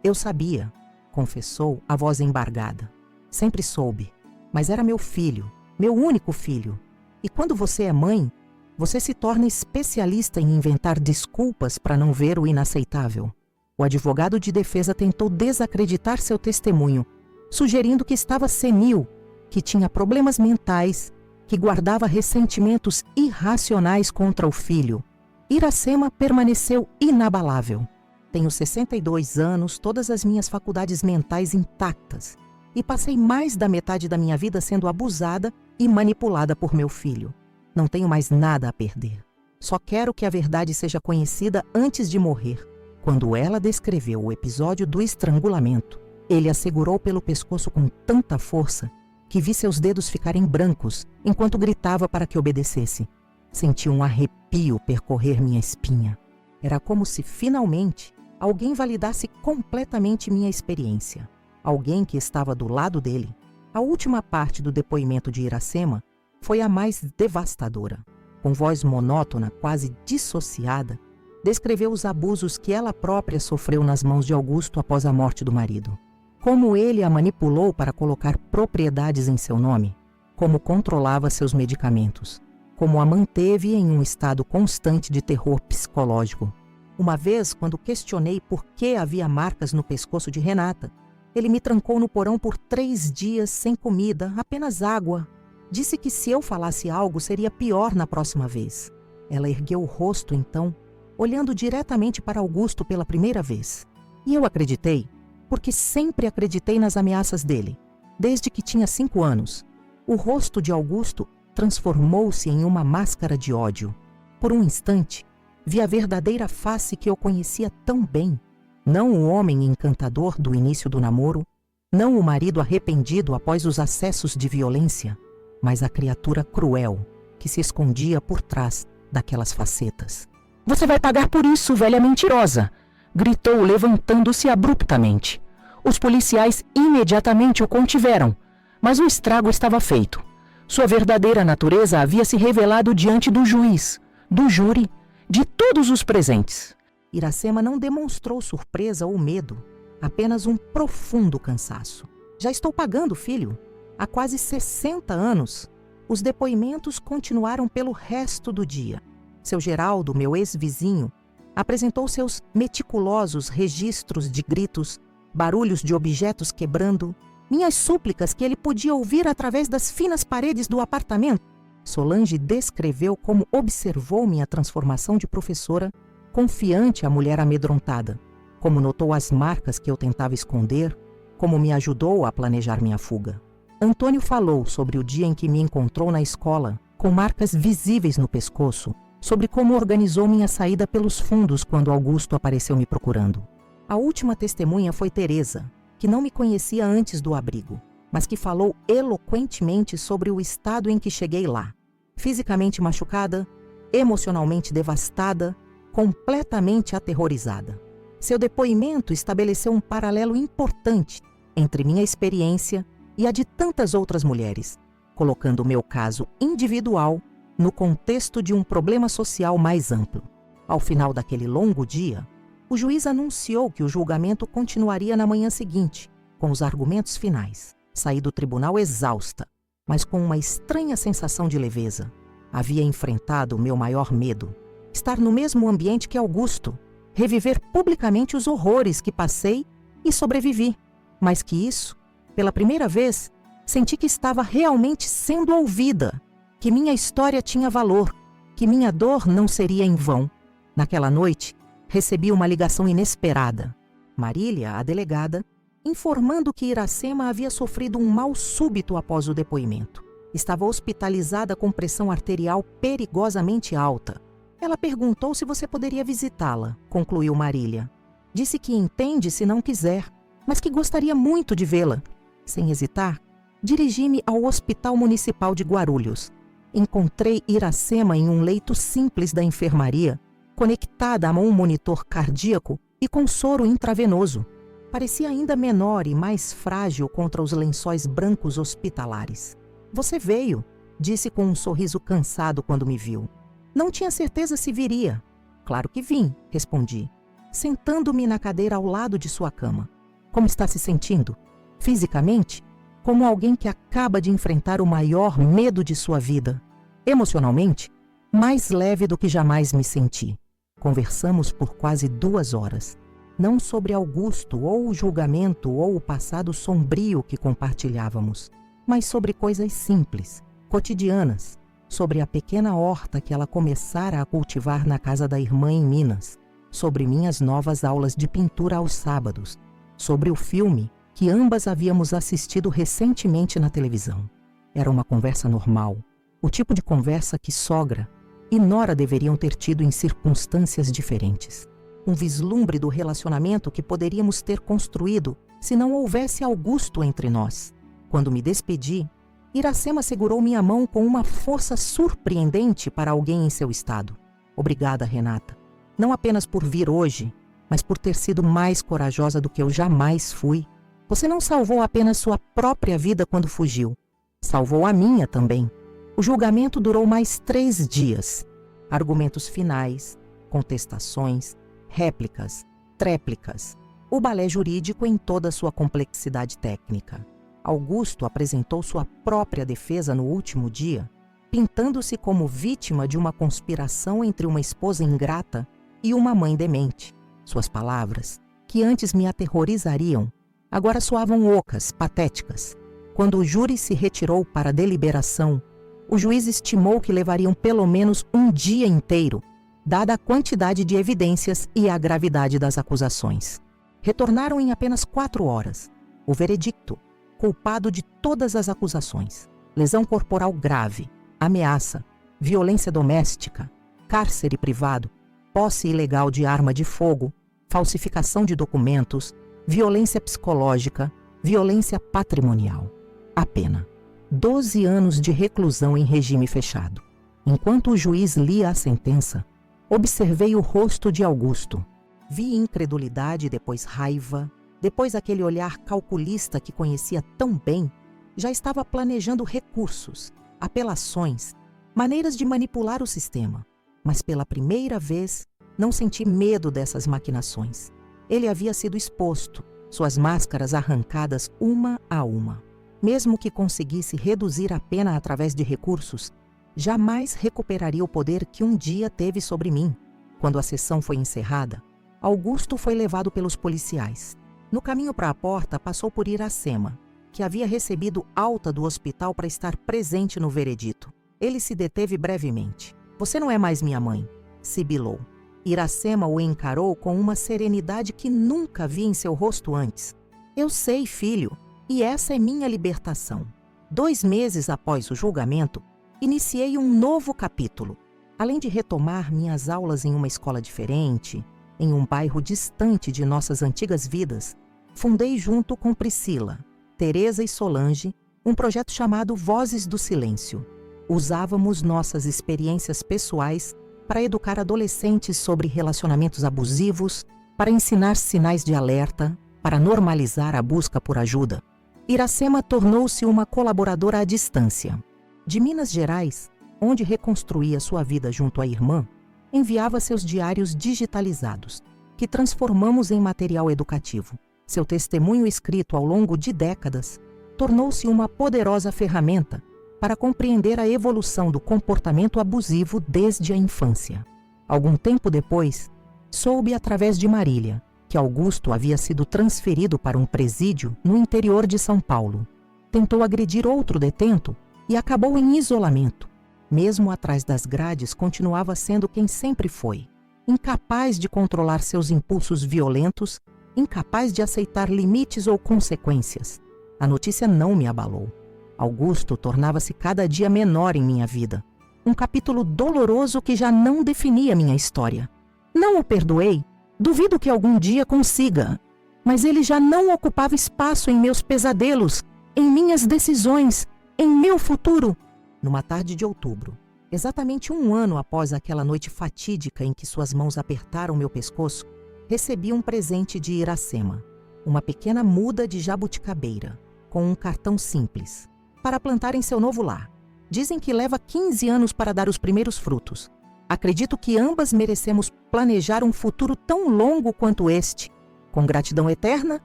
Eu sabia, confessou, a voz embargada. Sempre soube, mas era meu filho, meu único filho. E quando você é mãe, você se torna especialista em inventar desculpas para não ver o inaceitável. O advogado de defesa tentou desacreditar seu testemunho, sugerindo que estava senil, que tinha problemas mentais, que guardava ressentimentos irracionais contra o filho. Iracema permaneceu inabalável. Tenho 62 anos, todas as minhas faculdades mentais intactas, e passei mais da metade da minha vida sendo abusada e manipulada por meu filho. Não tenho mais nada a perder. Só quero que a verdade seja conhecida antes de morrer. Quando ela descreveu o episódio do estrangulamento, ele a segurou pelo pescoço com tanta força que vi seus dedos ficarem brancos enquanto gritava para que obedecesse. Senti um arrepio percorrer minha espinha. Era como se, finalmente, alguém validasse completamente minha experiência. Alguém que estava do lado dele. A última parte do depoimento de Iracema foi a mais devastadora. Com voz monótona, quase dissociada, descreveu os abusos que ela própria sofreu nas mãos de Augusto após a morte do marido. Como ele a manipulou para colocar propriedades em seu nome, como controlava seus medicamentos, como a manteve em um estado constante de terror psicológico. Uma vez, quando questionei por que havia marcas no pescoço de Renata, ele me trancou no porão por 3 dias sem comida, apenas água. Disse que se eu falasse algo seria pior na próxima vez. Ela ergueu o rosto então, olhando diretamente para Augusto pela primeira vez. E eu acreditei, porque sempre acreditei nas ameaças dele. Desde que tinha 5 anos, o rosto de Augusto transformou-se em uma máscara de ódio. Por um instante, vi a verdadeira face que eu conhecia tão bem. Não o homem encantador do início do namoro, não o marido arrependido após os acessos de violência, mas a criatura cruel que se escondia por trás daquelas facetas. "Você vai pagar por isso, velha mentirosa!" gritou, levantando-se abruptamente. Os policiais imediatamente o contiveram, mas o estrago estava feito. Sua verdadeira natureza havia se revelado diante do juiz, do júri, de todos os presentes. Iracema não demonstrou surpresa ou medo, apenas um profundo cansaço. "Já estou pagando, filho. Há quase 60 anos." Os depoimentos continuaram pelo resto do dia. Seu Geraldo, meu ex-vizinho, apresentou seus meticulosos registros de gritos, barulhos de objetos quebrando, minhas súplicas que ele podia ouvir através das finas paredes do apartamento. Solange descreveu como observou minha transformação de professora, confiante à mulher amedrontada, como notou as marcas que eu tentava esconder, como me ajudou a planejar minha fuga. Antônio falou sobre o dia em que me encontrou na escola, com marcas visíveis no pescoço, sobre como organizou minha saída pelos fundos quando Augusto apareceu me procurando. A última testemunha foi Teresa, que não me conhecia antes do abrigo, mas que falou eloquentemente sobre o estado em que cheguei lá. Fisicamente machucada, emocionalmente devastada, completamente aterrorizada. Seu depoimento estabeleceu um paralelo importante entre minha experiência e a de tantas outras mulheres, colocando o meu caso individual no contexto de um problema social mais amplo. Ao final daquele longo dia, o juiz anunciou que o julgamento continuaria na manhã seguinte, com os argumentos finais. Saí do tribunal exausta, mas com uma estranha sensação de leveza. Havia enfrentado o meu maior medo: estar no mesmo ambiente que Augusto, reviver publicamente os horrores que passei e sobrevivi. Mais que isso, pela primeira vez, senti que estava realmente sendo ouvida, que minha história tinha valor, que minha dor não seria em vão. Naquela noite, recebi uma ligação inesperada. Marília, a delegada, informando que Iracema havia sofrido um mal súbito após o depoimento. Estava hospitalizada com pressão arterial perigosamente alta. Ela perguntou se você poderia visitá-la, concluiu Marília. Disse que entende se não quiser, mas que gostaria muito de vê-la. Sem hesitar, dirigi-me ao Hospital Municipal de Guarulhos. Encontrei Iracema em um leito simples da enfermaria, conectada a um monitor cardíaco e com soro intravenoso. Parecia ainda menor e mais frágil contra os lençóis brancos hospitalares. Você veio, disse com um sorriso cansado quando me viu. Não tinha certeza se viria. Claro que vim, respondi, sentando-me na cadeira ao lado de sua cama. Como está se sentindo? Fisicamente, como alguém que acaba de enfrentar o maior medo de sua vida. Emocionalmente, mais leve do que jamais me senti. Conversamos por quase 2 horas. Não sobre Augusto, ou o julgamento, ou o passado sombrio que compartilhávamos, mas sobre coisas simples, cotidianas, sobre a pequena horta que ela começara a cultivar na casa da irmã em Minas, sobre minhas novas aulas de pintura aos sábados, sobre o filme que ambas havíamos assistido recentemente na televisão. Era uma conversa normal, o tipo de conversa que sogra e nora deveriam ter tido em circunstâncias diferentes. Um vislumbre do relacionamento que poderíamos ter construído se não houvesse Augusto entre nós. Quando me despedi, Iracema segurou minha mão com uma força surpreendente para alguém em seu estado. Obrigada, Renata. Não apenas por vir hoje, mas por ter sido mais corajosa do que eu jamais fui. Você não salvou apenas sua própria vida quando fugiu. Salvou a minha também. O julgamento durou mais 3 dias. Argumentos finais, contestações, réplicas, tréplicas. O balé jurídico em toda a sua complexidade técnica. Augusto apresentou sua própria defesa no último dia, pintando-se como vítima de uma conspiração entre uma esposa ingrata e uma mãe demente. Suas palavras, que antes me aterrorizariam, agora soavam ocas, patéticas. Quando o júri se retirou para a deliberação, o juiz estimou que levariam pelo menos um dia inteiro, dada a quantidade de evidências e a gravidade das acusações. Retornaram em apenas 4 horas. O veredicto: culpado de todas as acusações. Lesão corporal grave, ameaça, violência doméstica, cárcere privado, posse ilegal de arma de fogo, falsificação de documentos, violência psicológica, violência patrimonial. A pena: 12 anos de reclusão em regime fechado. Enquanto o juiz lia a sentença, observei o rosto de Augusto. Vi incredulidade, depois raiva, depois aquele olhar calculista que conhecia tão bem. Já estava planejando recursos, apelações, maneiras de manipular o sistema. Mas pela primeira vez, não senti medo dessas maquinações. Ele havia sido exposto, suas máscaras arrancadas uma a uma. Mesmo que conseguisse reduzir a pena através de recursos, jamais recuperaria o poder que um dia teve sobre mim. Quando a sessão foi encerrada, Augusto foi levado pelos policiais. No caminho para a porta, passou por Iracema, que havia recebido alta do hospital para estar presente no veredito. Ele se deteve brevemente. Você não é mais minha mãe, sibilou. Iracema o encarou com uma serenidade que nunca vi em seu rosto antes. Eu sei, filho, e essa é minha libertação. 2 meses após o julgamento, iniciei um novo capítulo. Além de retomar minhas aulas em uma escola diferente, em um bairro distante de nossas antigas vidas, fundei junto com Priscila, Teresa e Solange um projeto chamado Vozes do Silêncio. Usávamos nossas experiências pessoais para educar adolescentes sobre relacionamentos abusivos, para ensinar sinais de alerta, para normalizar a busca por ajuda. Iracema tornou-se uma colaboradora à distância. De Minas Gerais, onde reconstruía sua vida junto à irmã, enviava seus diários digitalizados, que transformamos em material educativo. Seu testemunho escrito ao longo de décadas tornou-se uma poderosa ferramenta para compreender a evolução do comportamento abusivo desde a infância. Algum tempo depois, soube através de Marília que Augusto havia sido transferido para um presídio no interior de São Paulo. Tentou agredir outro detento e acabou em isolamento. Mesmo atrás das grades, continuava sendo quem sempre foi, incapaz de controlar seus impulsos violentos, incapaz de aceitar limites ou consequências. A notícia não me abalou. Augusto tornava-se cada dia menor em minha vida. Um capítulo doloroso que já não definia minha história. Não o perdoei. Duvido que algum dia consiga. Mas ele já não ocupava espaço em meus pesadelos, em minhas decisões, em meu futuro. Numa tarde de outubro, exatamente 1 ano após aquela noite fatídica em que suas mãos apertaram meu pescoço, recebi um presente de Iracema. Uma pequena muda de jabuticabeira, com um cartão simples, para plantar em seu novo lar. Dizem que leva 15 anos para dar os primeiros frutos. Acredito que ambas merecemos planejar um futuro tão longo quanto este. Com gratidão eterna,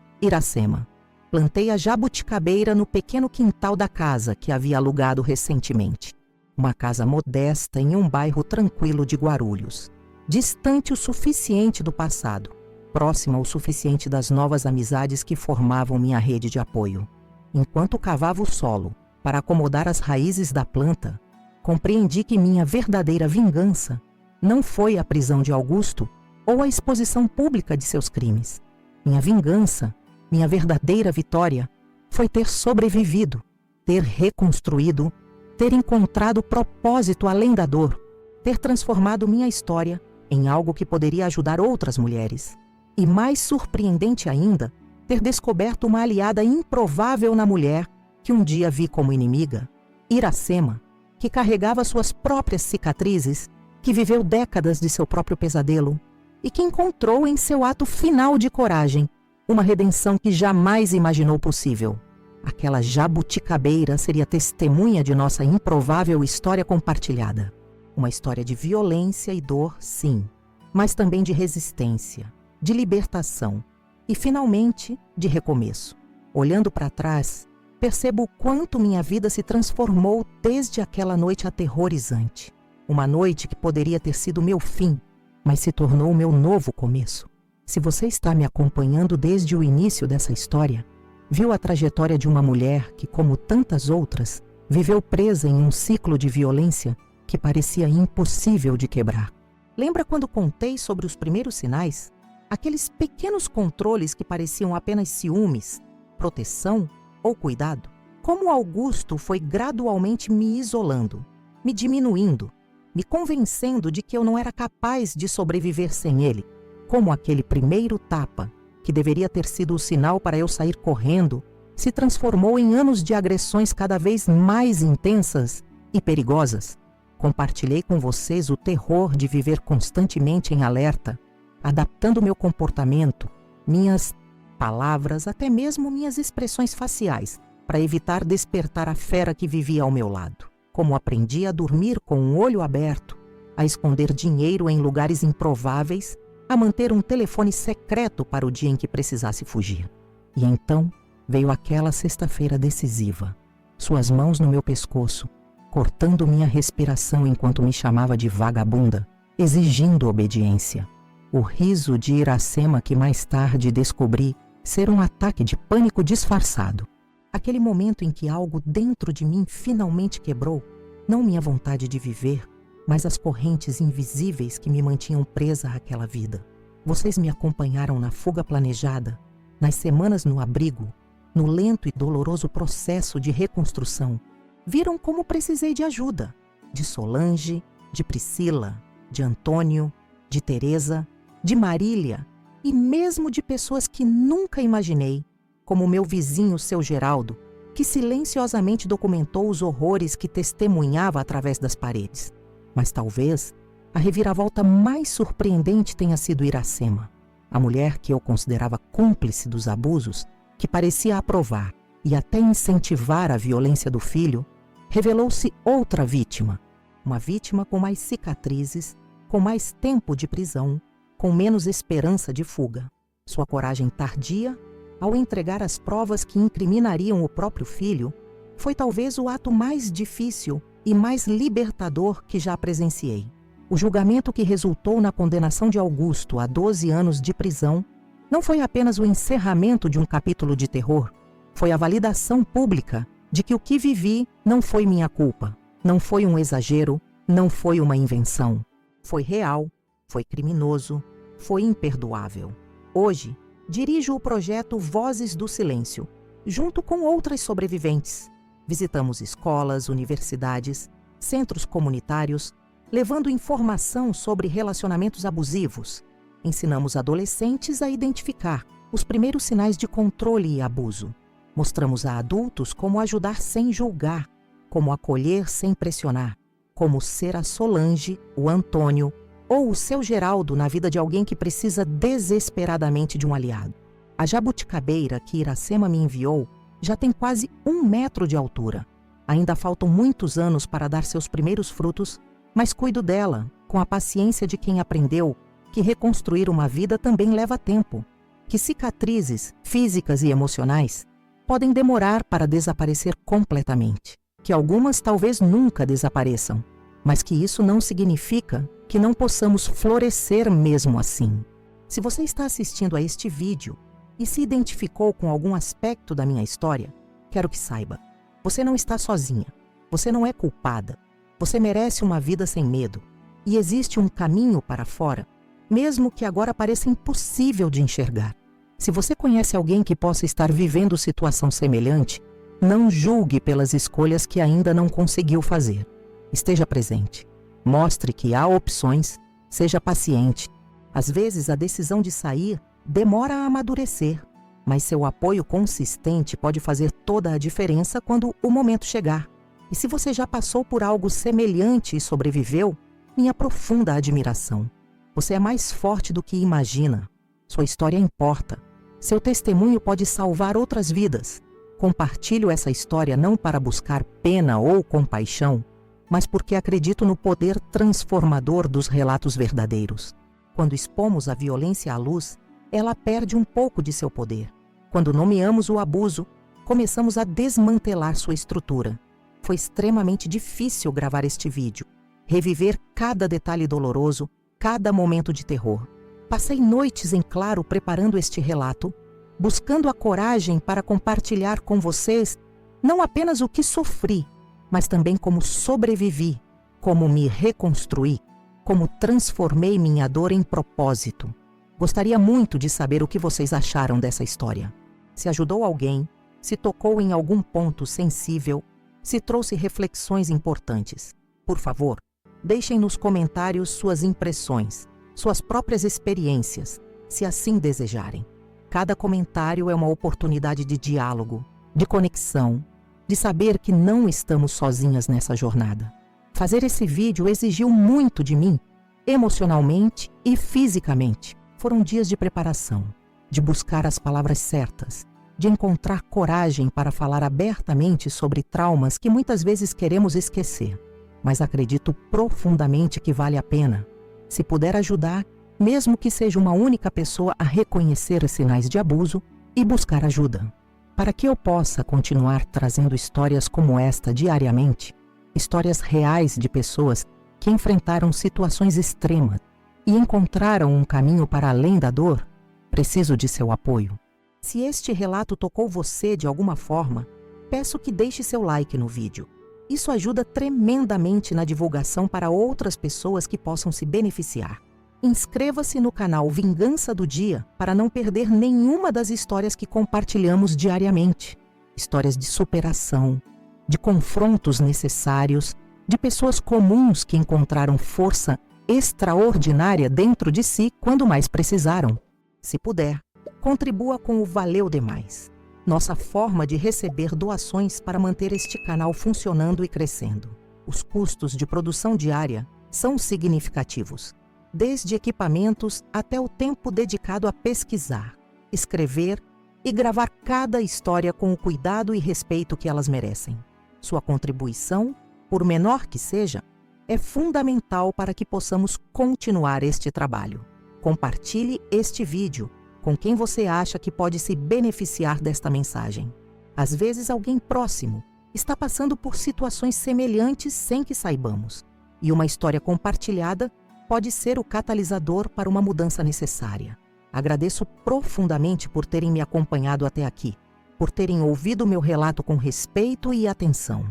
Iracema. Plantei a jabuticabeira no pequeno quintal da casa que havia alugado recentemente. Uma casa modesta em um bairro tranquilo de Guarulhos. Distante o suficiente do passado, próxima o suficiente das novas amizades que formavam minha rede de apoio. Enquanto cavava o solo para acomodar as raízes da planta, compreendi que minha verdadeira vingança não foi a prisão de Augusto ou a exposição pública de seus crimes. Minha vingança, minha verdadeira vitória, foi ter sobrevivido, ter reconstruído, ter encontrado propósito além da dor, ter transformado minha história em algo que poderia ajudar outras mulheres. E mais surpreendente ainda, ter descoberto uma aliada improvável na mulher que um dia vi como inimiga, Iracema, que carregava suas próprias cicatrizes, que viveu décadas de seu próprio pesadelo e que encontrou em seu ato final de coragem uma redenção que jamais imaginou possível. Aquela jabuticabeira seria testemunha de nossa improvável história compartilhada. Uma história de violência e dor, sim, mas também de resistência, de libertação e, finalmente, de recomeço. Olhando para trás, percebo o quanto minha vida se transformou desde aquela noite aterrorizante. Uma noite que poderia ter sido meu fim, mas se tornou o meu novo começo. Se você está me acompanhando desde o início dessa história, viu a trajetória de uma mulher que, como tantas outras, viveu presa em um ciclo de violência que parecia impossível de quebrar. Lembra quando contei sobre os primeiros sinais? Aqueles pequenos controles que pareciam apenas ciúmes, proteção ou cuidado? Como Augusto foi gradualmente me isolando, me diminuindo, me convencendo de que eu não era capaz de sobreviver sem ele. Como aquele primeiro tapa, que deveria ter sido o sinal para eu sair correndo, se transformou em anos de agressões cada vez mais intensas e perigosas. Compartilhei com vocês o terror de viver constantemente em alerta, adaptando meu comportamento, minhas palavras, até mesmo minhas expressões faciais, para evitar despertar a fera que vivia ao meu lado. Como aprendi a dormir com um olho aberto, a esconder dinheiro em lugares improváveis, a manter um telefone secreto para o dia em que precisasse fugir. E então veio aquela sexta-feira decisiva. Suas mãos no meu pescoço, cortando minha respiração enquanto me chamava de vagabunda, exigindo obediência. O riso de Iracema que mais tarde descobri ser um ataque de pânico disfarçado. Aquele momento em que algo dentro de mim finalmente quebrou, não minha vontade de viver, mas as correntes invisíveis que me mantinham presa àquela vida. Vocês me acompanharam na fuga planejada, nas semanas no abrigo, no lento e doloroso processo de reconstrução. Viram como precisei de ajuda, de Solange, de Priscila, de Antônio, de Teresa, de Marília e mesmo de pessoas que nunca imaginei, como meu vizinho seu Geraldo, que silenciosamente documentou os horrores que testemunhava através das paredes. Mas talvez a reviravolta mais surpreendente tenha sido Iracema, a mulher que eu considerava cúmplice dos abusos, que parecia aprovar e até incentivar a violência do filho, revelou-se outra vítima, uma vítima com mais cicatrizes, com mais tempo de prisão, com menos esperança de fuga. Sua coragem tardia, ao entregar as provas que incriminariam o próprio filho, foi talvez o ato mais difícil e mais libertador que já presenciei. O julgamento que resultou na condenação de Augusto a 12 anos de prisão não foi apenas o encerramento de um capítulo de terror, foi a validação pública de que o que vivi não foi minha culpa, não foi um exagero, não foi uma invenção. Foi real, foi criminoso, foi imperdoável. Hoje, dirijo o projeto Vozes do Silêncio, junto com outras sobreviventes. Visitamos escolas, universidades, centros comunitários, levando informação sobre relacionamentos abusivos. Ensinamos adolescentes a identificar os primeiros sinais de controle e abuso. Mostramos a adultos como ajudar sem julgar, como acolher sem pressionar, como ser a Solange, o Antônio ou o seu Geraldo na vida de alguém que precisa desesperadamente de um aliado. A jabuticabeira que Iracema me enviou já tem quase 1 metro de altura. Ainda faltam muitos anos para dar seus primeiros frutos, mas cuido dela com a paciência de quem aprendeu que reconstruir uma vida também leva tempo, que cicatrizes físicas e emocionais podem demorar para desaparecer completamente, que algumas talvez nunca desapareçam, mas que isso não significa que não possamos florescer mesmo assim. Se você está assistindo a este vídeo e se identificou com algum aspecto da minha história, quero que saiba, você não está sozinha, você não é culpada, você merece uma vida sem medo e existe um caminho para fora, mesmo que agora pareça impossível de enxergar. Se você conhece alguém que possa estar vivendo situação semelhante, não julgue pelas escolhas que ainda não conseguiu fazer. Esteja presente. Mostre que há opções. Seja paciente. Às vezes, a decisão de sair demora a amadurecer, mas seu apoio consistente pode fazer toda a diferença quando o momento chegar. E se você já passou por algo semelhante e sobreviveu, minha profunda admiração. Você é mais forte do que imagina. Sua história importa. Seu testemunho pode salvar outras vidas. Compartilho essa história não para buscar pena ou compaixão, mas porque acredito no poder transformador dos relatos verdadeiros. Quando expomos a violência à luz, ela perde um pouco de seu poder. Quando nomeamos o abuso, começamos a desmantelar sua estrutura. Foi extremamente difícil gravar este vídeo, reviver cada detalhe doloroso, cada momento de terror. Passei noites em claro preparando este relato, buscando a coragem para compartilhar com vocês não apenas o que sofri, mas também como sobrevivi, como me reconstruí, como transformei minha dor em propósito. Gostaria muito de saber o que vocês acharam dessa história. Se ajudou alguém, se tocou em algum ponto sensível, se trouxe reflexões importantes. Por favor, deixem nos comentários suas impressões, suas próprias experiências, se assim desejarem. Cada comentário é uma oportunidade de diálogo, de conexão, de saber que não estamos sozinhas nessa jornada. Fazer esse vídeo exigiu muito de mim, emocionalmente e fisicamente. Foram dias de preparação, de buscar as palavras certas, de encontrar coragem para falar abertamente sobre traumas que muitas vezes queremos esquecer. Mas acredito profundamente que vale a pena. Se puder ajudar, mesmo que seja uma única pessoa a reconhecer os sinais de abuso e buscar ajuda. Para que eu possa continuar trazendo histórias como esta diariamente, histórias reais de pessoas que enfrentaram situações extremas e encontraram um caminho para além da dor, preciso de seu apoio. Se este relato tocou você de alguma forma, peço que deixe seu like no vídeo. Isso ajuda tremendamente na divulgação para outras pessoas que possam se beneficiar. Inscreva-se no canal Vingança do Dia para não perder nenhuma das histórias que compartilhamos diariamente. Histórias de superação, de confrontos necessários, de pessoas comuns que encontraram força extraordinária dentro de si quando mais precisaram. Se puder, contribua com o Valeu Demais, nossa forma de receber doações para manter este canal funcionando e crescendo. Os custos de produção diária são significativos, desde equipamentos até o tempo dedicado a pesquisar, escrever e gravar cada história com o cuidado e respeito que elas merecem. Sua contribuição, por menor que seja, é fundamental para que possamos continuar este trabalho. Compartilhe este vídeo com quem você acha que pode se beneficiar desta mensagem. Às vezes alguém próximo está passando por situações semelhantes sem que saibamos, e uma história compartilhada pode ser o catalisador para uma mudança necessária. Agradeço profundamente por terem me acompanhado até aqui, por terem ouvido meu relato com respeito e atenção.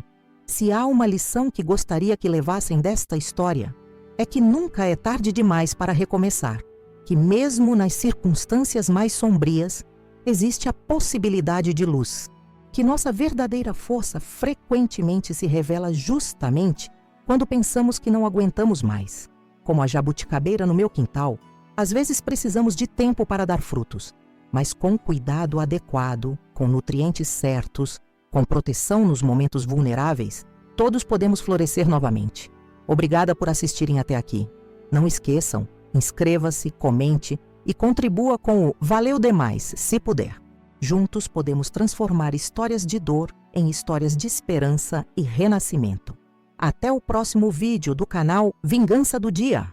Se há uma lição que gostaria que levassem desta história, é que nunca é tarde demais para recomeçar, que mesmo nas circunstâncias mais sombrias, existe a possibilidade de luz, que nossa verdadeira força frequentemente se revela justamente quando pensamos que não aguentamos mais. Como a jabuticabeira no meu quintal, às vezes precisamos de tempo para dar frutos, mas com cuidado adequado, com nutrientes certos, com proteção nos momentos vulneráveis, todos podemos florescer novamente. Obrigada por assistirem até aqui. Não esqueçam, inscreva-se, comente e contribua com o Valeu Demais, se puder. Juntos podemos transformar histórias de dor em histórias de esperança e renascimento. Até o próximo vídeo do canal Vingança do Dia.